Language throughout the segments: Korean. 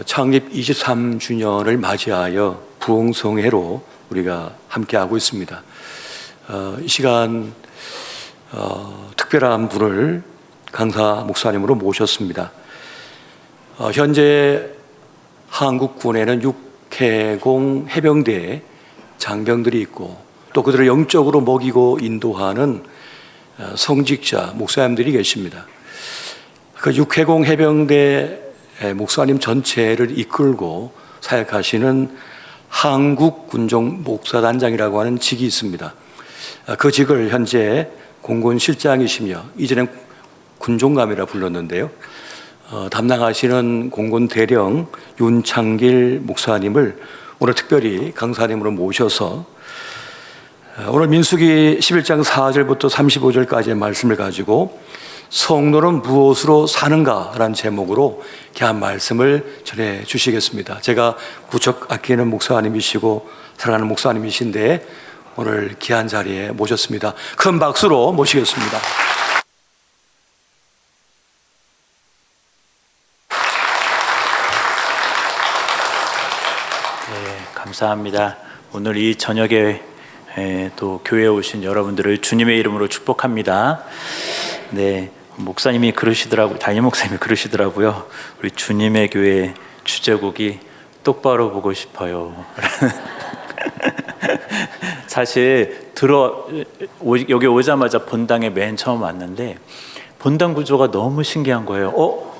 창립 23주년을 맞이하여 부흥성회로 우리가 함께하고 있습니다. 이 시간 특별한 분을 강사 목사님으로 모셨습니다. 현재 한국군에는 육해공 해병대 장병들이 있고 또 그들을 영적으로 먹이고 인도하는 성직자 목사님들이 계십니다. 그 육해공 해병대 목사님 전체를 이끌고 사역하시는 한국군종 목사단장이라고 하는 직이 있습니다. 그 직을 현재 공군실장이시며 이전엔 군종감이라 불렀는데요. 담당하시는 공군대령 윤창길 목사님을 오늘 특별히 강사님으로 모셔서 오늘 민수기 11장 4절부터 35절까지의 말씀을 가지고 성도는 무엇으로 사는가 라는 제목으로 귀한 말씀을 전해 주시겠습니다. 제가 무척 아끼는 목사님이시고 사랑하는 목사님이신데 오늘 귀한 자리에 모셨습니다. 큰 박수로 모시겠습니다. 네, 감사합니다. 오늘 이 저녁에 또 교회에 오신 여러분들을 주님의 이름으로 축복합니다. 네, 목사님이 그러시더라고요. 담임 목사님이 그러시더라고요. 우리 주님의 교회 주제곡이 똑바로 보고 싶어요. 사실 여기 오자마자 본당에 맨 처음 왔는데 본당 구조가 너무 신기한 거예요.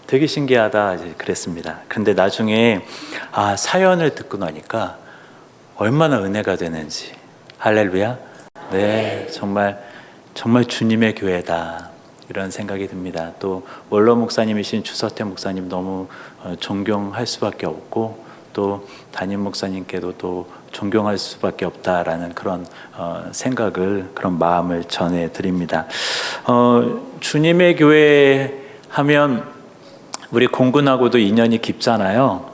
되게 신기하다 이제 그랬습니다. 그런데 나중에 사연을 듣고 나니까 얼마나 은혜가 되는지. 할렐루야. 네, 정말 주님의 교회다 이런 생각이 듭니다. 또 원로 목사님이신 주서태 목사님 너무 존경할 수밖에 없고 또 담임 목사님께도 또 존경할 수밖에 없다라는 그런 생각을, 그런 마음을 전해드립니다. 주님의 교회 하면 우리 공군하고도 인연이 깊잖아요.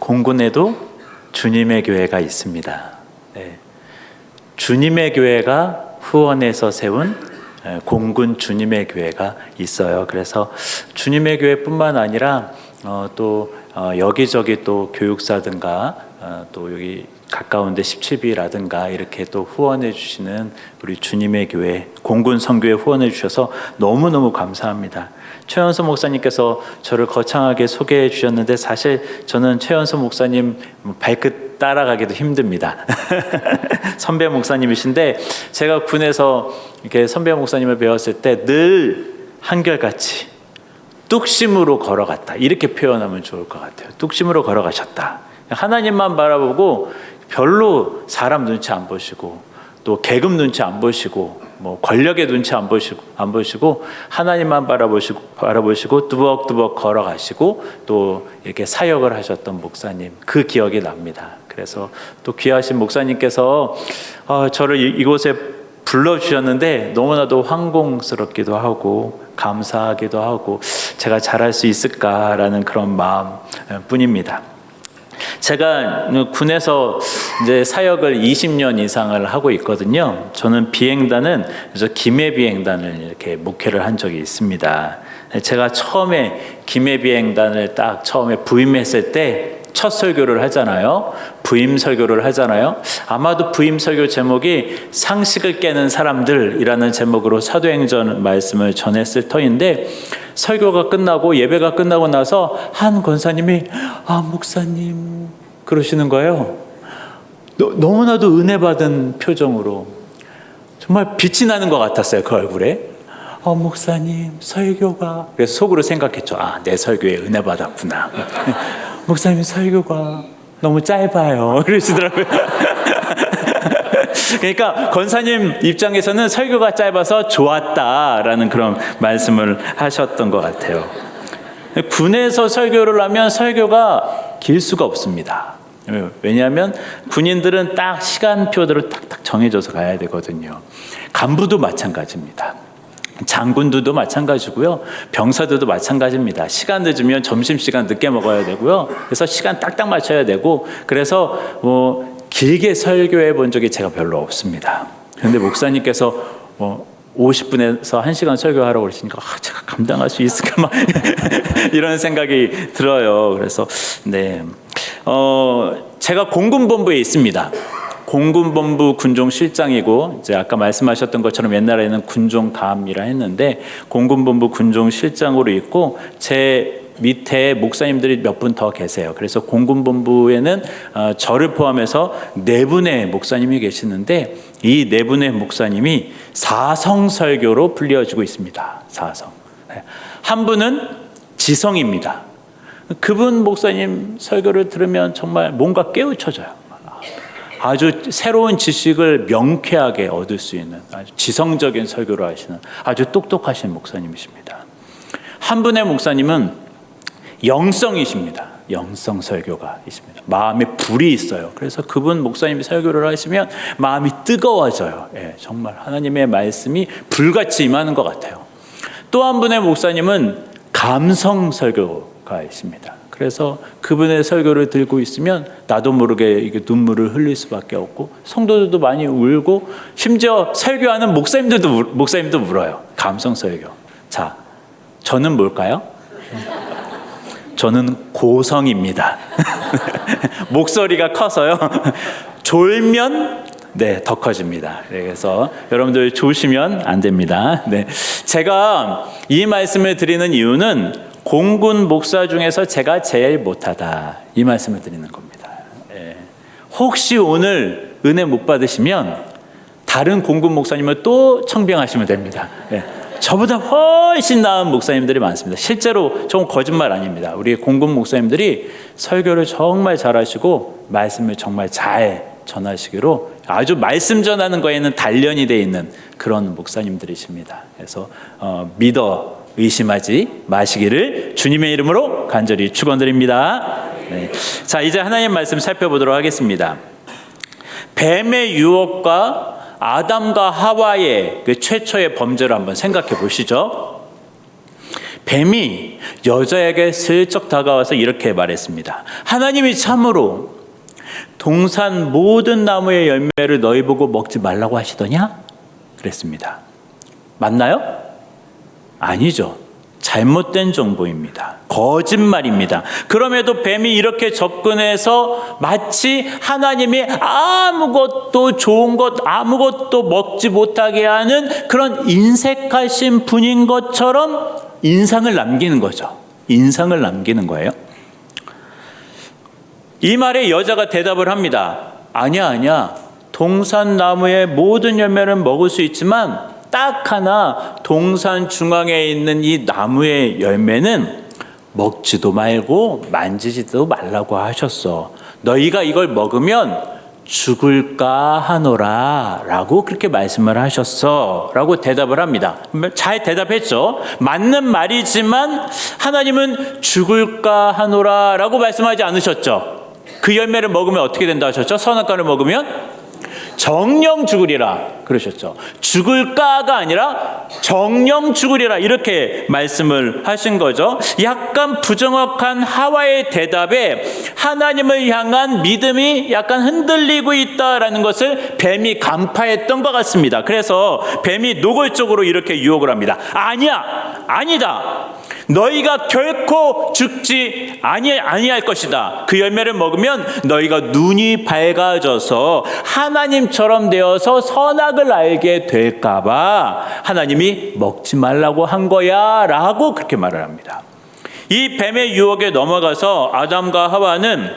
공군에도 주님의 교회가 있습니다. 네. 주님의 교회가 후원해서 세운 공군 주님의 교회가 있어요. 그래서 주님의 교회뿐만 아니라 또 여기저기 또 교육사든가 또 여기 가까운데 17비라든가 이렇게 또 후원해 주시는 우리 주님의 교회, 공군 선교회 후원해 주셔서 너무너무 감사합니다. 최연소 목사님께서 저를 거창하게 소개해 주셨는데 사실 저는 최연소 목사님 발끝 따라가기도 힘듭니다. 선배 목사님이신데 제가 군에서 이렇게 선배 목사님을 배웠을 때 늘 한결같이 뚝심으로 걸어갔다 이렇게 표현하면 좋을 것 같아요. 뚝심으로 걸어가셨다. 하나님만 바라보고 별로 사람 눈치 안 보시고 또 계급 눈치 안 보시고 뭐 권력의 눈치 안 보시고 하나님만 바라보시고 뚜벅뚜벅 걸어가시고 또 이렇게 사역을 하셨던 목사님, 그 기억이 납니다. 그래서 또 귀하신 목사님께서 저를 이곳에 불러주셨는데 너무나도 황공스럽기도 하고 감사하기도 하고 제가 잘할 수 있을까라는 그런 마음 뿐입니다. 제가 군에서 이제 사역을 20년 이상을 하고 있거든요. 저는 비행단은 김해 비행단을 이렇게 목회를 한 적이 있습니다. 제가 처음에 김해 비행단을 딱 처음에 부임했을 때 첫 설교를 하잖아요. 부임 설교를 하잖아요. 아마도 부임 설교 제목이 상식을 깨는 사람들이라는 제목으로 사도행전 말씀을 전했을 터인데 설교가 끝나고 예배가 끝나고 나서 한 권사님이 목사님 그러시는 거예요. 너무나도 은혜 받은 표정으로 정말 빛이 나는 것 같았어요. 그 얼굴에. 목사님 설교가, 그래서 속으로 생각했죠. 내 설교에 은혜 받았구나. 목사님 설교가 너무 짧아요. 그러시더라고요. 그러니까 권사님 입장에서는 설교가 짧아서 좋았다라는 그런 말씀을 하셨던 것 같아요. 군에서 설교를 하면 설교가 길 수가 없습니다. 왜냐하면 군인들은 딱 시간표대로 딱딱 정해져서 가야 되거든요. 간부도 마찬가지입니다. 장군들도 마찬가지고요. 병사들도 마찬가지입니다. 시간 늦으면 점심시간 늦게 먹어야 되고요. 그래서 시간 딱딱 맞춰야 되고, 그래서 길게 설교해 본 적이 제가 별로 없습니다. 그런데 목사님께서 50분에서 1시간 설교하라고 그러시니까 제가 감당할 수 있을까 막 이런 생각이 들어요. 그래서 네, 제가 공군본부에 있습니다. 공군본부 군종실장이고, 이제 아까 말씀하셨던 것처럼 옛날에는 군종감이라 했는데 공군본부 군종실장으로 있고, 제 밑에 목사님들이 몇 분 더 계세요. 그래서 공군본부에는 저를 포함해서 4분의 목사님이 계시는데, 이 4분의 목사님이 사성설교로 불려지고 있습니다. 사성. 한 분은 지성입니다. 그분 목사님 설교를 들으면 정말 뭔가 깨우쳐져요. 아주 새로운 지식을 명쾌하게 얻을 수 있는 아주 지성적인 설교를 하시는 아주 똑똑하신 목사님이십니다. 한 분의 목사님은 영성이십니다. 영성 설교가 있습니다. 마음에 불이 있어요. 그래서 그분 목사님이 설교를 하시면 마음이 뜨거워져요. 예, 정말 하나님의 말씀이 불같이 임하는 것 같아요. 또 한 분의 목사님은 감성 설교가 있습니다. 그래서 그분의 설교를 들고 있으면 나도 모르게 이게 눈물을 흘릴 수밖에 없고, 성도들도 많이 울고, 심지어 설교하는 목사님도 울어요. 감성 설교. 자, 저는 뭘까요? 저는 고성입니다. 목소리가 커서요. 졸면 더 커집니다. 그래서 여러분들 조시면 안 됩니다. 네. 제가 이 말씀을 드리는 이유는 공군 목사 중에서 제가 제일 못하다, 이 말씀을 드리는 겁니다. 혹시 오늘 은혜 못 받으시면 다른 공군 목사님을 또 청빙하시면 됩니다. 저보다 훨씬 나은 목사님들이 많습니다. 실제로 좀 거짓말 아닙니다. 우리 공군 목사님들이 설교를 정말 잘하시고 말씀을 정말 잘 전하시기로 아주 말씀 전하는 거에는 단련이 되어 있는 그런 목사님들이십니다. 그래서 믿어 의심하지 마시기를 주님의 이름으로 간절히 축원드립니다. 네. 자, 이제 하나님 말씀 살펴보도록 하겠습니다. 뱀의 유혹과 아담과 하와의 그 최초의 범죄를 한번 생각해 보시죠. 뱀이 여자에게 슬쩍 다가와서 이렇게 말했습니다. 하나님이 참으로 동산 모든 나무의 열매를 너희 보고 먹지 말라고 하시더냐? 그랬습니다. 맞나요? 아니죠. 잘못된 정보입니다. 거짓말입니다. 그럼에도 뱀이 이렇게 접근해서 마치 하나님이 아무것도 좋은 것, 아무것도 먹지 못하게 하는 그런 인색하신 분인 것처럼 인상을 남기는 거죠. 인상을 남기는 거예요. 이 말에 여자가 대답을 합니다. 아니야. 동산 나무의 모든 열매를 먹을 수 있지만 딱 하나 동산 중앙에 있는 이 나무의 열매는 먹지도 말고 만지지도 말라고 하셨어. 너희가 이걸 먹으면 죽을까 하노라 라고 그렇게 말씀을 하셨어 라고 대답을 합니다. 잘 대답했죠. 맞는 말이지만 하나님은 죽을까 하노라 라고 말씀하지 않으셨죠. 그 열매를 먹으면 어떻게 된다 하셨죠? 선악과를 먹으면 정령 죽으리라 그러셨죠. 죽을까가 아니라 정령 죽으리라 이렇게 말씀을 하신 거죠. 약간 부정확한 하와의 대답에 하나님을 향한 믿음이 약간 흔들리고 있다라는 것을 뱀이 간파했던 것 같습니다. 그래서 뱀이 노골적으로 이렇게 유혹을 합니다. 아니다. 너희가 결코 죽지 아니할 것이다. 그 열매를 먹으면 너희가 눈이 밝아져서 하나님처럼 되어서 선악을 알게 될까 봐 하나님이 먹지 말라고 한 거야 라고 그렇게 말을 합니다. 이 뱀의 유혹에 넘어가서 아담과 하와는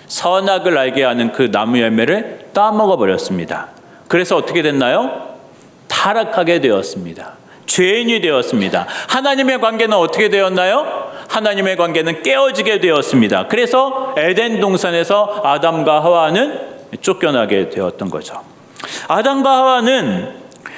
선악을 알게 하는 그 나무 열매를 따먹어 버렸습니다. 그래서 어떻게 됐나요? 타락하게 되었습니다. 죄인이 되었습니다. 하나님의 관계는 어떻게 되었나요? 하나님의 관계는 깨어지게 되었습니다. 그래서 에덴 동산에서 아담과 하와는 쫓겨나게 되었던 거죠. 아담과 하와는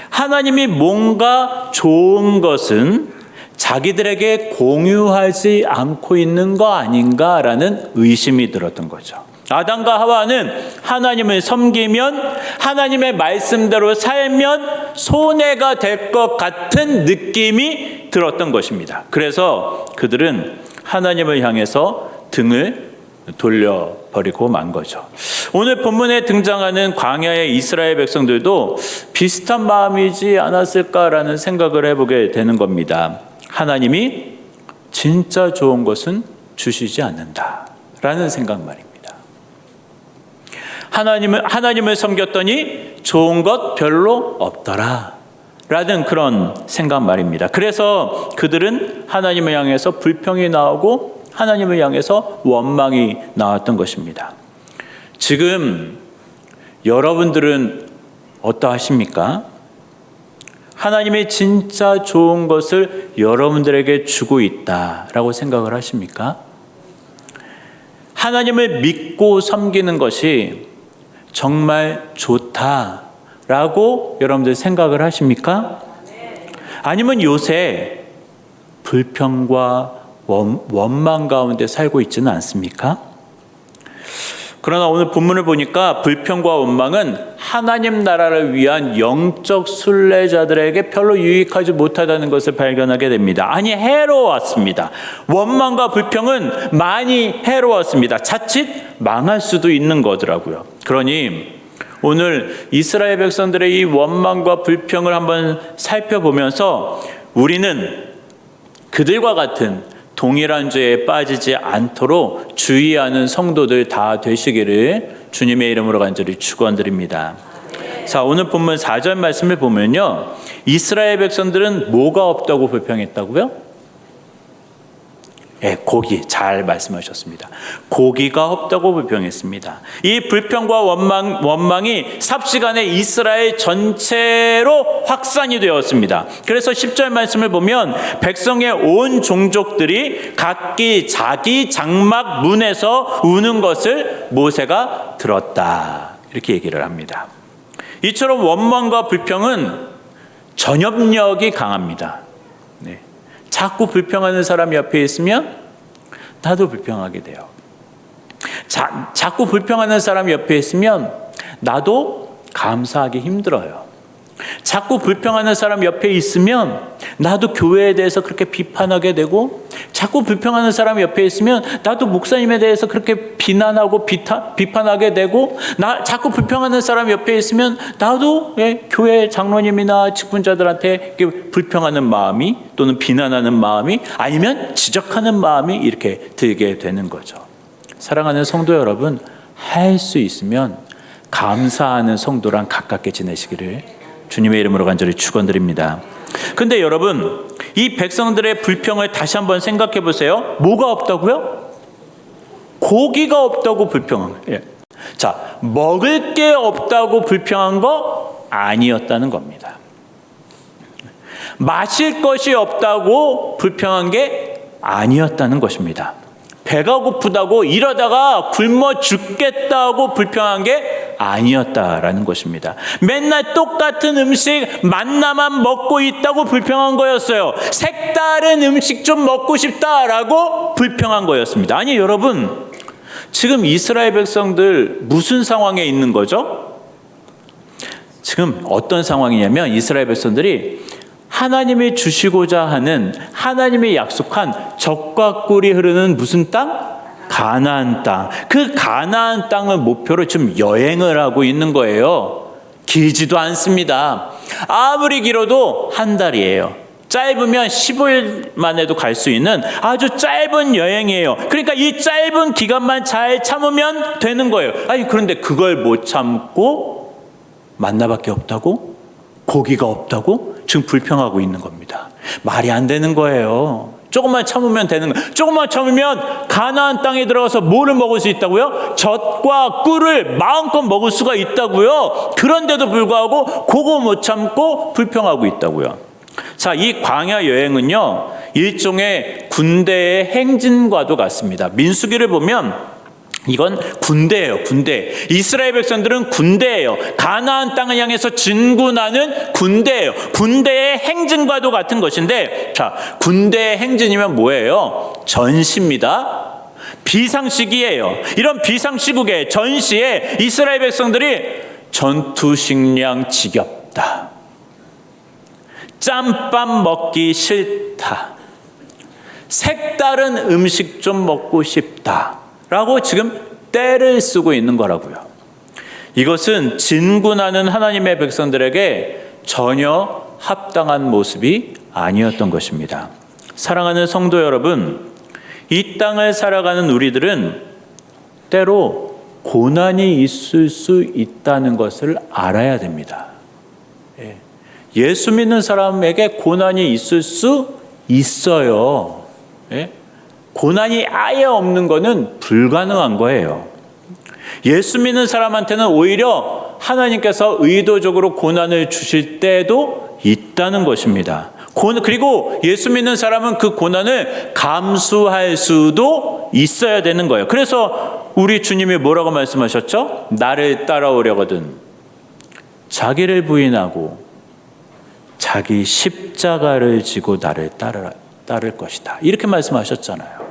하나님이 뭔가 좋은 것은 자기들에게 공유하지 않고 있는 거 아닌가라는 의심이 들었던 거죠. 아담과 하와는 하나님을 섬기면, 하나님의 말씀대로 살면 손해가 될 것 같은 느낌이 들었던 것입니다. 그래서 그들은 하나님을 향해서 등을 돌려버리고 만 거죠. 오늘 본문에 등장하는 광야의 이스라엘 백성들도 비슷한 마음이지 않았을까라는 생각을 해보게 되는 겁니다. 하나님이 진짜 좋은 것은 주시지 않는다라는 생각 말입니다. 하나님을 섬겼더니 좋은 것 별로 없더라 라는 그런 생각 말입니다. 그래서 그들은 하나님을 향해서 불평이 나오고 하나님을 향해서 원망이 나왔던 것입니다. 지금 여러분들은 어떠하십니까? 하나님이 진짜 좋은 것을 여러분들에게 주고 있다라고 생각을 하십니까? 하나님을 믿고 섬기는 것이 정말 좋다라고 여러분들 생각을 하십니까? 아니면 요새 불평과 원망 가운데 살고 있지는 않습니까? 그러나 오늘 본문을 보니까 불평과 원망은 하나님 나라를 위한 영적 순례자들에게 별로 유익하지 못하다는 것을 발견하게 됩니다. 아니, 해로웠습니다. 원망과 불평은 많이 해로웠습니다. 자칫 망할 수도 있는 거더라고요. 그러니 오늘 이스라엘 백성들의 이 원망과 불평을 한번 살펴보면서 우리는 그들과 같은 동일한 죄에 빠지지 않도록 주의하는 성도들 다 되시기를 주님의 이름으로 간절히 축원드립니다. 자, 오늘 본문 4절 말씀을 보면요, 이스라엘 백성들은 뭐가 없다고 불평했다고요? 고기, 잘 말씀하셨습니다. 고기가 없다고 불평했습니다. 이 불평과 원망이 삽시간에 이스라엘 전체로 확산이 되었습니다. 그래서 10절 말씀을 보면 백성의 온 종족들이 각기 자기 장막 문에서 우는 것을 모세가 들었다, 이렇게 얘기를 합니다. 이처럼 원망과 불평은 전염력이 강합니다. 네. 자꾸 불평하는 사람이 옆에 있으면 나도 불평하게 돼요. 자꾸 불평하는 사람이 옆에 있으면 나도 감사하기 힘들어요. 자꾸 불평하는 사람 옆에 있으면 나도 교회에 대해서 그렇게 비판하게 되고, 자꾸 불평하는 사람 옆에 있으면 나도 목사님에 대해서 그렇게 비난하고 비판하게 되고, 자꾸 불평하는 사람 옆에 있으면 나도 교회 장로님이나 직분자들한테 불평하는 마음이, 또는 비난하는 마음이, 아니면 지적하는 마음이 이렇게 들게 되는 거죠. 사랑하는 성도 여러분, 할 수 있으면 감사하는 성도랑 가깝게 지내시기를 주님의 이름으로 간절히 축원드립니다. 근데 여러분, 이 백성들의 불평을 다시 한번 생각해 보세요. 뭐가 없다고요? 고기가 없다고 불평한 거예요. 자, 먹을 게 없다고 불평한 거 아니었다는 겁니다. 마실 것이 없다고 불평한 게 아니었다는 것입니다. 배가 고프다고 이러다가 굶어 죽겠다고 불평한 게 아니었다라는 것입니다. 맨날 똑같은 음식 만나만 먹고 있다고 불평한 거였어요. 색다른 음식 좀 먹고 싶다라고 불평한 거였습니다. 아니, 여러분, 지금 이스라엘 백성들 무슨 상황에 있는 거죠? 지금 어떤 상황이냐면, 이스라엘 백성들이 하나님이 주시고자 하는, 하나님이 약속한 젖과 꿀이 흐르는 무슨 땅? 가나안 땅. 그 가나안 땅을 목표로 지금 여행을 하고 있는 거예요. 길지도 않습니다. 아무리 길어도 한 달이에요. 짧으면 15일만 해도 갈 수 있는 아주 짧은 여행이에요. 그러니까 이 짧은 기간만 잘 참으면 되는 거예요. 아니, 그런데 그걸 못 참고 만나밖에 없다고? 고기가 없다고? 지금 불평하고 있는 겁니다. 말이 안 되는 거예요. 조금만 참으면 되는 거예요. 조금만 참으면 가나안 땅에 들어가서 뭐를 먹을 수 있다고요? 젖과 꿀을 마음껏 먹을 수가 있다고요. 그런데도 불구하고 그거 못 참고 불평하고 있다고요. 자, 이 광야 여행은요, 일종의 군대의 행진과도 같습니다. 민수기를 보면 이건 군대예요, 군대. 이스라엘 백성들은 군대예요. 가나안 땅을 향해서 진군하는 군대예요. 군대의 행진과도 같은 것인데, 자, 군대의 행진이면 뭐예요? 전시입니다. 비상시기예요. 이런 비상시국에, 전시에 이스라엘 백성들이 전투식량 지겹다, 짬밥 먹기 싫다, 색다른 음식 좀 먹고 싶다 라고 지금 때를 쓰고 있는 거라고요. 이것은 진군하는 하나님의 백성들에게 전혀 합당한 모습이 아니었던 것입니다. 사랑하는 성도 여러분, 이 땅을 살아가는 우리들은 때로 고난이 있을 수 있다는 것을 알아야 됩니다. 예수 믿는 사람에게 고난이 있을 수 있어요. 고난이 아예 없는 것은 불가능한 거예요. 예수 믿는 사람한테는 오히려 하나님께서 의도적으로 고난을 주실 때도 있다는 것입니다. 그리고 예수 믿는 사람은 그 고난을 감수할 수도 있어야 되는 거예요. 그래서 우리 주님이 뭐라고 말씀하셨죠? 나를 따라오려거든 자기를 부인하고 자기 십자가를 지고 나를 따를 것이다. 이렇게 말씀하셨잖아요.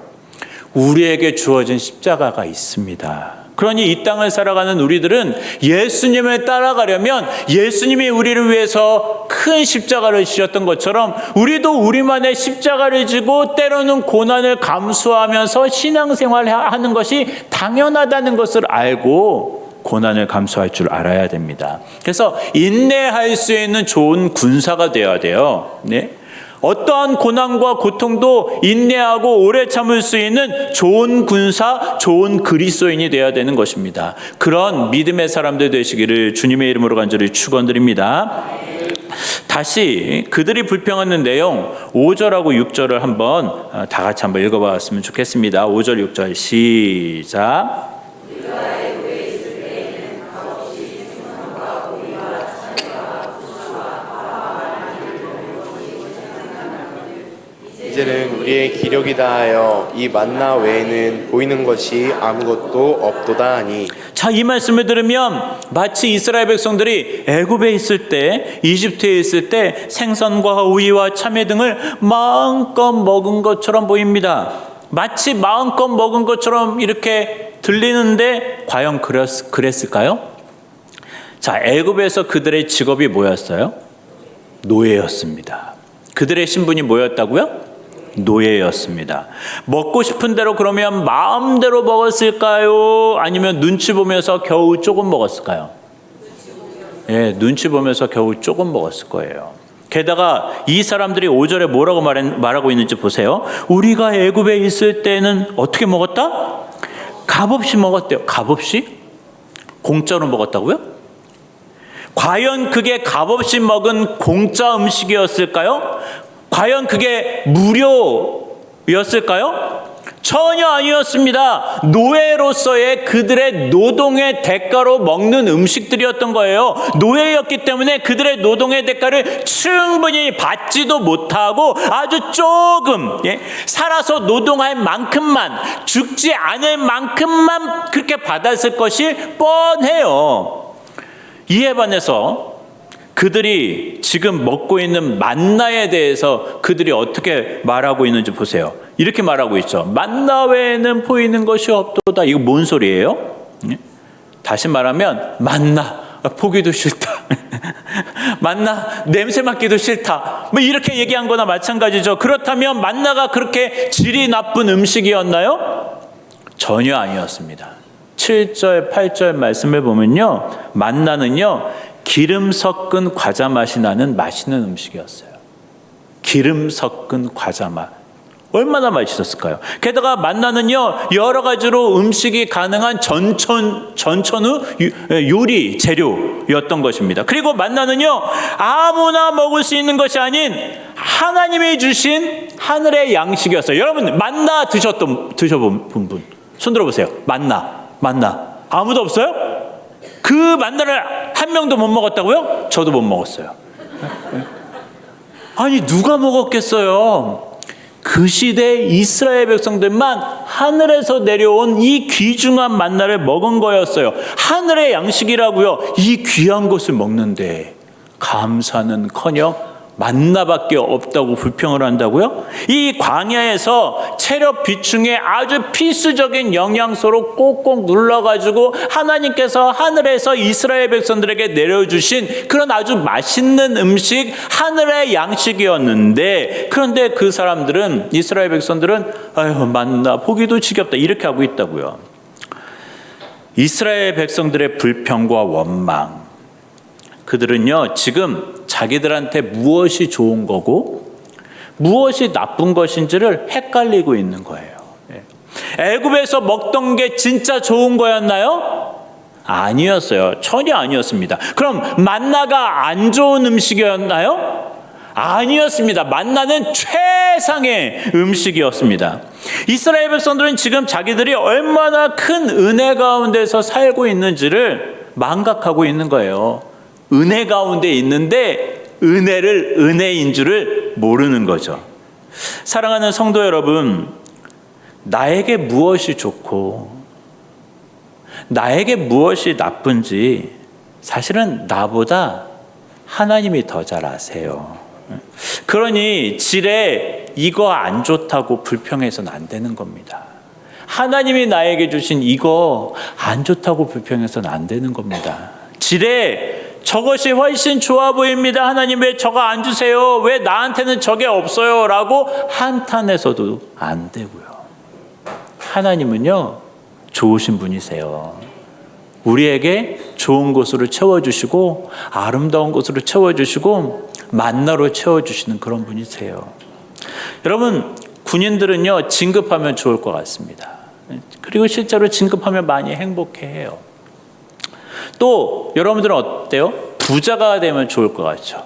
우리에게 주어진 십자가가 있습니다. 그러니 이 땅을 살아가는 우리들은 예수님을 따라가려면 예수님이 우리를 위해서 큰 십자가를 지셨던 것처럼 우리도 우리만의 십자가를 지고 때로는 고난을 감수하면서 신앙생활을 하는 것이 당연하다는 것을 알고 고난을 감수할 줄 알아야 됩니다. 그래서 인내할 수 있는 좋은 군사가 되어야 돼요. 네? 어떠한 고난과 고통도 인내하고 오래 참을 수 있는 좋은 군사, 좋은 그리스도인이 되어야 되는 것입니다. 그런 믿음의 사람들 되시기를 주님의 이름으로 간절히 축원드립니다. 다시 그들이 불평하는 내용 5절하고 6절을 한번 다 같이 한번 읽어봤으면 좋겠습니다. 5절 6절 시작. 이제는 우리의 기력이 다하여 이 만나 외에는 보이는 것이 아무것도 없도다 하니. 자, 이 말씀을 들으면 마치 이스라엘 백성들이 애굽에 있을 때, 이집트에 있을 때 생선과 우유와 참외 등을 마음껏 먹은 것처럼 보입니다. 마치 마음껏 먹은 것처럼 이렇게 들리는데 과연 그랬을까요? 자, 애굽에서 그들의 직업이 뭐였어요? 노예였습니다. 그들의 신분이 뭐였다고요? 노예였습니다. 먹고 싶은 대로 그러면 마음대로 먹었을까요? 아니면 눈치 보면서 겨우 조금 먹었을까요? 눈치 보면서 겨우 조금 먹었을 거예요. 게다가 이 사람들이 5절에 뭐라고 말하고 있는지 보세요. 우리가 애굽에 있을 때는 어떻게 먹었다? 값없이 먹었대요. 값없이? 공짜로 먹었다고요? 과연 그게 값없이 먹은 공짜 음식이었을까요? 과연 그게 무료였을까요? 전혀 아니었습니다. 노예로서의 그들의 노동의 대가로 먹는 음식들이었던 거예요. 노예였기 때문에 그들의 노동의 대가를 충분히 받지도 못하고 아주 조금 살아서 노동할 만큼만, 죽지 않을 만큼만 그렇게 받았을 것이 뻔해요. 이에 반해서 그들이 지금 먹고 있는 만나에 대해서 그들이 어떻게 말하고 있는지 보세요. 이렇게 말하고 있죠. 만나 외에는 보이는 것이 없도다. 이거 뭔 소리예요? 다시 말하면 만나 보기도 싫다. 만나 냄새 맡기도 싫다. 뭐 이렇게 얘기한 거나 마찬가지죠. 그렇다면 만나가 그렇게 질이 나쁜 음식이었나요? 전혀 아니었습니다. 7절, 8절 말씀을 보면요. 만나는요. 기름 섞은 과자 맛이 나는 맛있는 음식이었어요. 기름 섞은 과자 맛. 얼마나 맛있었을까요? 게다가 만나는요. 여러 가지로 음식이 가능한 전천후 요리 재료였던 것입니다. 그리고 만나는요. 아무나 먹을 수 있는 것이 아닌 하나님이 주신 하늘의 양식이었어요. 여러분 만나 드셔본 분 손 들어보세요. 만나 아무도 없어요? 그 만나를 한 명도 못 먹었다고요? 저도 못 먹었어요. 아니 누가 먹었겠어요? 그 시대 이스라엘 백성들만 하늘에서 내려온 이 귀중한 만나를 먹은 거였어요. 하늘의 양식이라고요. 이 귀한 것을 먹는데 감사는커녕 만나밖에 없다고 불평을 한다고요? 이 광야에서 체력 비충의 아주 필수적인 영양소로 꼭꼭 눌러가지고 하나님께서 하늘에서 이스라엘 백성들에게 내려주신 그런 아주 맛있는 음식, 하늘의 양식이었는데, 그런데 그 사람들은, 이스라엘 백성들은 아유 만나 보기도 지겹다 이렇게 하고 있다고요. 이스라엘 백성들의 불평과 원망, 그들은요 지금 자기들한테 무엇이 좋은 거고 무엇이 나쁜 것인지를 헷갈리고 있는 거예요. 애굽에서 먹던 게 진짜 좋은 거였나요? 아니었어요. 전혀 아니었습니다. 그럼 만나가 안 좋은 음식이었나요? 아니었습니다. 만나는 최상의 음식이었습니다. 이스라엘 백성들은 지금 자기들이 얼마나 큰 은혜 가운데서 살고 있는지를 망각하고 있는 거예요. 은혜 가운데 있는데 은혜를 은혜인 줄을 모르는 거죠. 사랑하는 성도 여러분, 나에게 무엇이 좋고 나에게 무엇이 나쁜지 사실은 나보다 하나님이 더 잘 아세요. 그러니 지레 이거 안 좋다고 불평해서는 안 되는 겁니다. 하나님이 나에게 주신 이거 안 좋다고 불평해서는 안 되는 겁니다. 지레 저것이 훨씬 좋아 보입니다. 하나님 왜 저거 안 주세요? 왜 나한테는 저게 없어요? 라고 한탄해서도 안 되고요. 하나님은요 좋으신 분이세요. 우리에게 좋은 곳으로 채워주시고 아름다운 곳으로 채워주시고 만나로 채워주시는 그런 분이세요. 여러분, 군인들은요 진급하면 좋을 것 같습니다. 그리고 실제로 진급하면 많이 행복해해요. 또 여러분들은 어때요? 부자가 되면 좋을 것 같죠.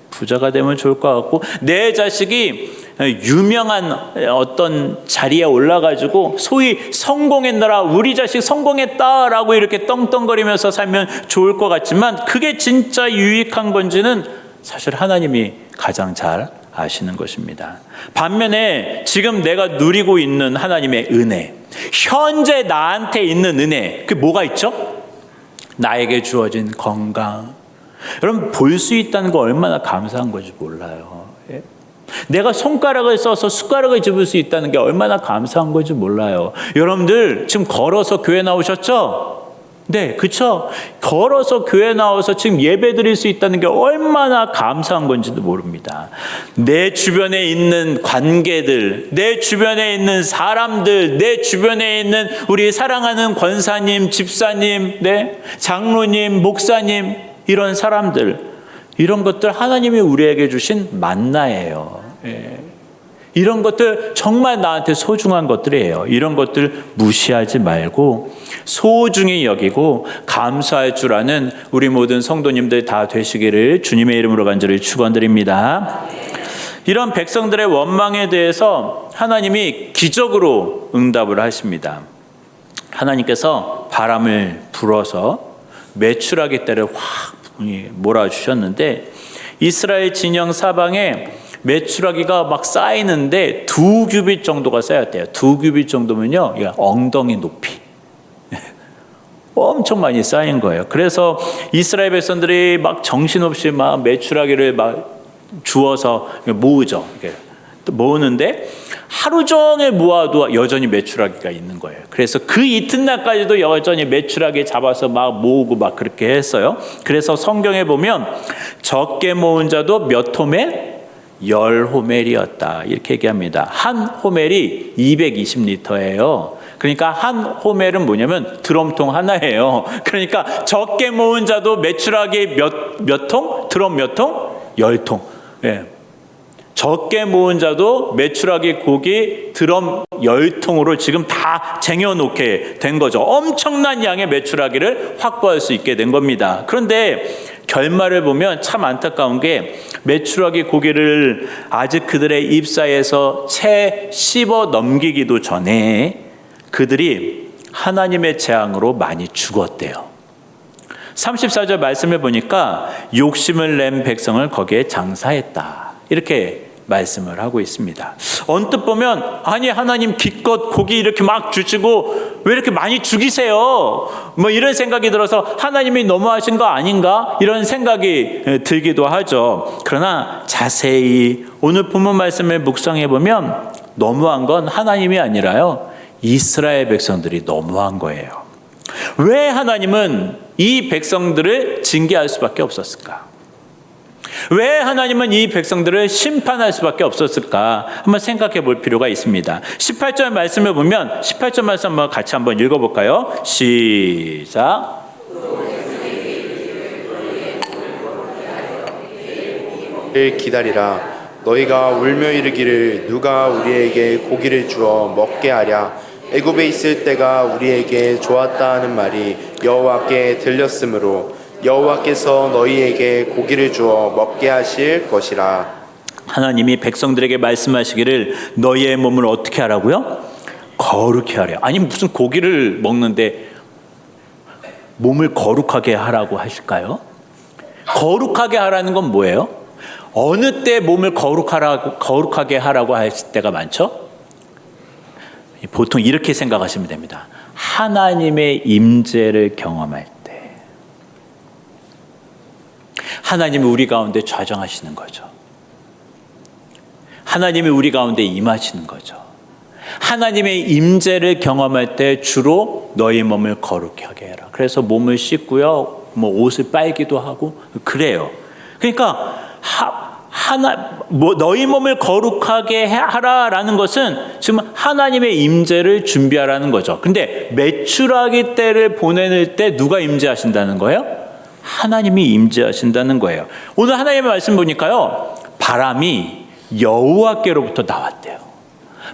부자가 되면 좋을 것 같고, 내 자식이 유명한 어떤 자리에 올라가지고 소위 성공했느라 우리 자식 성공했다라고 이렇게 떵떵거리면서 살면 좋을 것 같지만, 그게 진짜 유익한 건지는 사실 하나님이 가장 잘 아시는 것입니다. 반면에 지금 내가 누리고 있는 하나님의 은혜, 현재 나한테 있는 은혜, 그게 뭐가 있죠? 나에게 주어진 건강. 여러분, 볼 수 있다는 거 얼마나 감사한 건지 몰라요. 내가 손가락을 써서 숟가락을 집을 수 있다는 게 얼마나 감사한 건지 몰라요. 여러분들 지금 걸어서 교회 나오셨죠? 네, 그렇죠? 걸어서 교회 나와서 지금 예배 드릴 수 있다는 게 얼마나 감사한 건지도 모릅니다. 내 주변에 있는 관계들, 내 주변에 있는 사람들, 내 주변에 있는 우리 사랑하는 권사님, 집사님, 네, 장로님, 목사님, 이런 사람들, 이런 것들 하나님이 우리에게 주신 만나예요. 이런 것들 정말 나한테 소중한 것들이에요. 이런 것들 무시하지 말고 소중히 여기고 감사할 줄 아는 우리 모든 성도님들 다 되시기를 주님의 이름으로 간절히 축원드립니다. 이런 백성들의 원망에 대해서 하나님이 기적으로 응답을 하십니다. 하나님께서 바람을 불어서 메추라기 떼를 확 몰아주셨는데, 이스라엘 진영 사방에 메추라기가 막 쌓이는데 2규빗 정도가 쌓였대요. 2규빗 정도면요, 엉덩이 높이. 엄청 많이 쌓인 거예요. 그래서 이스라엘 백성들이 막 정신없이 막 메추라기를 막 주워서 모으죠. 모으는데 하루 종일 모아도 여전히 메추라기가 있는 거예요. 그래서 그 이튿날까지도 여전히 메추라기 잡아서 막 모으고 막 그렇게 했어요. 그래서 성경에 보면 적게 모은 자도 몇 호멜? 10호멜이었다 이렇게 얘기합니다. 한 호멜이 220리터예요. 그러니까 한 호멜은 뭐냐면 드럼통 하나예요. 그러니까 적게 모은 자도 메추라기 몇 통? 드럼 몇 통? 10통. 예. 적게 모은 자도 메추라기 고기 드럼 10통으로 지금 다 쟁여놓게 된 거죠. 엄청난 양의 메추라기를 확보할 수 있게 된 겁니다. 그런데 결말을 보면 참 안타까운 게, 메추라기 고기를 아직 그들의 입 사이에서 채 씹어 넘기기도 전에 그들이 하나님의 재앙으로 많이 죽었대요. 34절 말씀을 보니까 욕심을 낸 백성을 거기에 장사했다 이렇게 말씀을 하고 있습니다. 언뜻 보면 아니 하나님 기껏 고기 이렇게 막 주시고 왜 이렇게 많이 죽이세요? 뭐 이런 생각이 들어서 하나님이 너무하신 거 아닌가? 이런 생각이 들기도 하죠. 그러나 자세히 오늘 본문 말씀을 묵상해 보면 너무한 건 하나님이 아니라요, 이스라엘 백성들이 너무한 거예요. 왜 하나님은 이 백성들을 징계할 수밖에 없었을까? 왜 하나님은 이 백성들을 심판할 수밖에 없었을까? 한번 생각해 볼 필요가 있습니다. 18절 말씀을 보면 18절 말씀 한번 같이 한번 읽어볼까요? 시작. 기다리라. 너희가 울며 이르기를 누가 우리에게 고기를 주어 먹게 하랴. 애굽에 있을 때가 우리에게 좋았다 하는 말이 여호와께 들렸으므로 여호와께서 너희에게 고기를 주어 먹게 하실 것이라. 하나님이 백성들에게 말씀하시기를 너희의 몸을 어떻게 하라고요? 거룩히 하려. 아니 무슨 고기를 먹는데 몸을 거룩하게 하라고 하실까요? 거룩하게 하라는 건 뭐예요? 어느 때 몸을 거룩하게 하라고 하실 때가 많죠? 보통 이렇게 생각하시면 됩니다. 하나님의 임재를 경험할 때. 하나님이 우리 가운데 좌정하시는 거죠. 하나님이 우리 가운데 임하시는 거죠. 하나님의 임재를 경험할 때 주로 너희 몸을 거룩하게 해라. 그래서 몸을 씻고요, 뭐 옷을 빨기도 하고 그래요. 그러니까 너희 몸을 거룩하게 하라라는 것은 지금 하나님의 임재를 준비하라는 거죠. 근데 메추라기 때를 보내는 때 누가 임재하신다는 거예요? 하나님이 임재하신다는 거예요. 오늘 하나님의 말씀 보니까요, 바람이 여호와께로부터 나왔대요.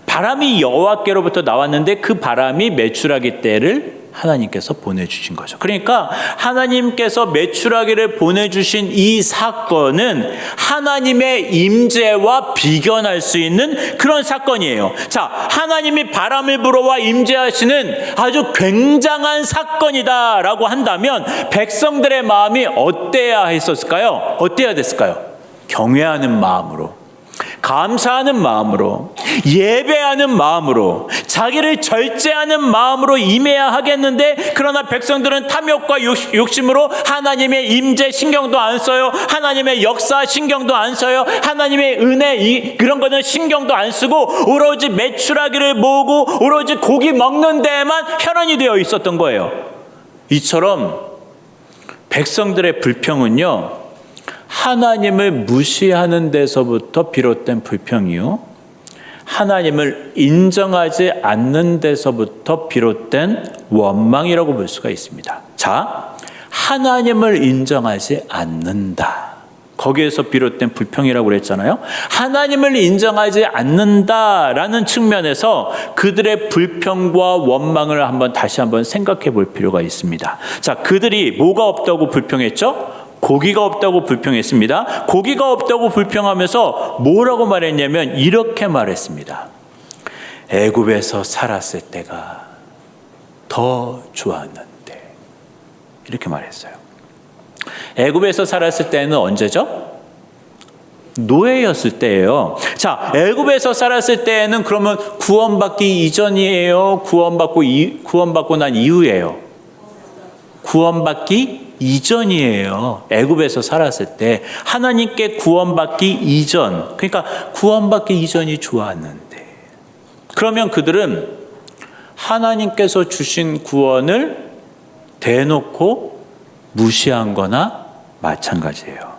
바람이 여호와께로부터 나왔는데 그 바람이 메추라기 때를 하나님께서 보내주신 거죠. 그러니까 하나님께서 메추라기를 보내주신 이 사건은 하나님의 임재와 비견할 수 있는 그런 사건이에요. 자, 하나님이 바람을 불어와 임재하시는 아주 굉장한 사건이다라고 한다면 백성들의 마음이 어때야 했었을까요? 어때야 됐을까요? 경외하는 마음으로, 감사하는 마음으로, 예배하는 마음으로, 자기를 절제하는 마음으로 임해야 하겠는데, 그러나 백성들은 탐욕과 욕심으로 하나님의 임재 신경도 안 써요. 하나님의 역사 신경도 안 써요. 하나님의 은혜 그런 거는 신경도 안 쓰고 오로지 메추라기를 모으고 오로지 고기 먹는 데에만 혈안이 되어 있었던 거예요. 이처럼 백성들의 불평은요, 하나님을 무시하는 데서부터 비롯된 불평이요, 하나님을 인정하지 않는 데서부터 비롯된 원망이라고 볼 수가 있습니다. 자, 하나님을 인정하지 않는다. 거기에서 비롯된 불평이라고 그랬잖아요. 하나님을 인정하지 않는다라는 측면에서 그들의 불평과 원망을 다시 한번 생각해 볼 필요가 있습니다. 자, 그들이 뭐가 없다고 불평했죠? 고기가 없다고 불평했습니다. 고기가 없다고 불평하면서 뭐라고 말했냐면 이렇게 말했습니다. 애굽에서 살았을 때가 더 좋았는데, 이렇게 말했어요. 애굽에서 살았을 때는 언제죠? 노예였을 때예요. 자, 애굽에서 살았을 때는 그러면 구원받기 이전이에요? 구원받고 난 이후예요? 구원받기 이전이에요. 애굽에서 살았을 때 하나님께 구원받기 이전, 그러니까 구원받기 이전이 좋았는데, 그러면 그들은 하나님께서 주신 구원을 대놓고 무시한 거나 마찬가지예요.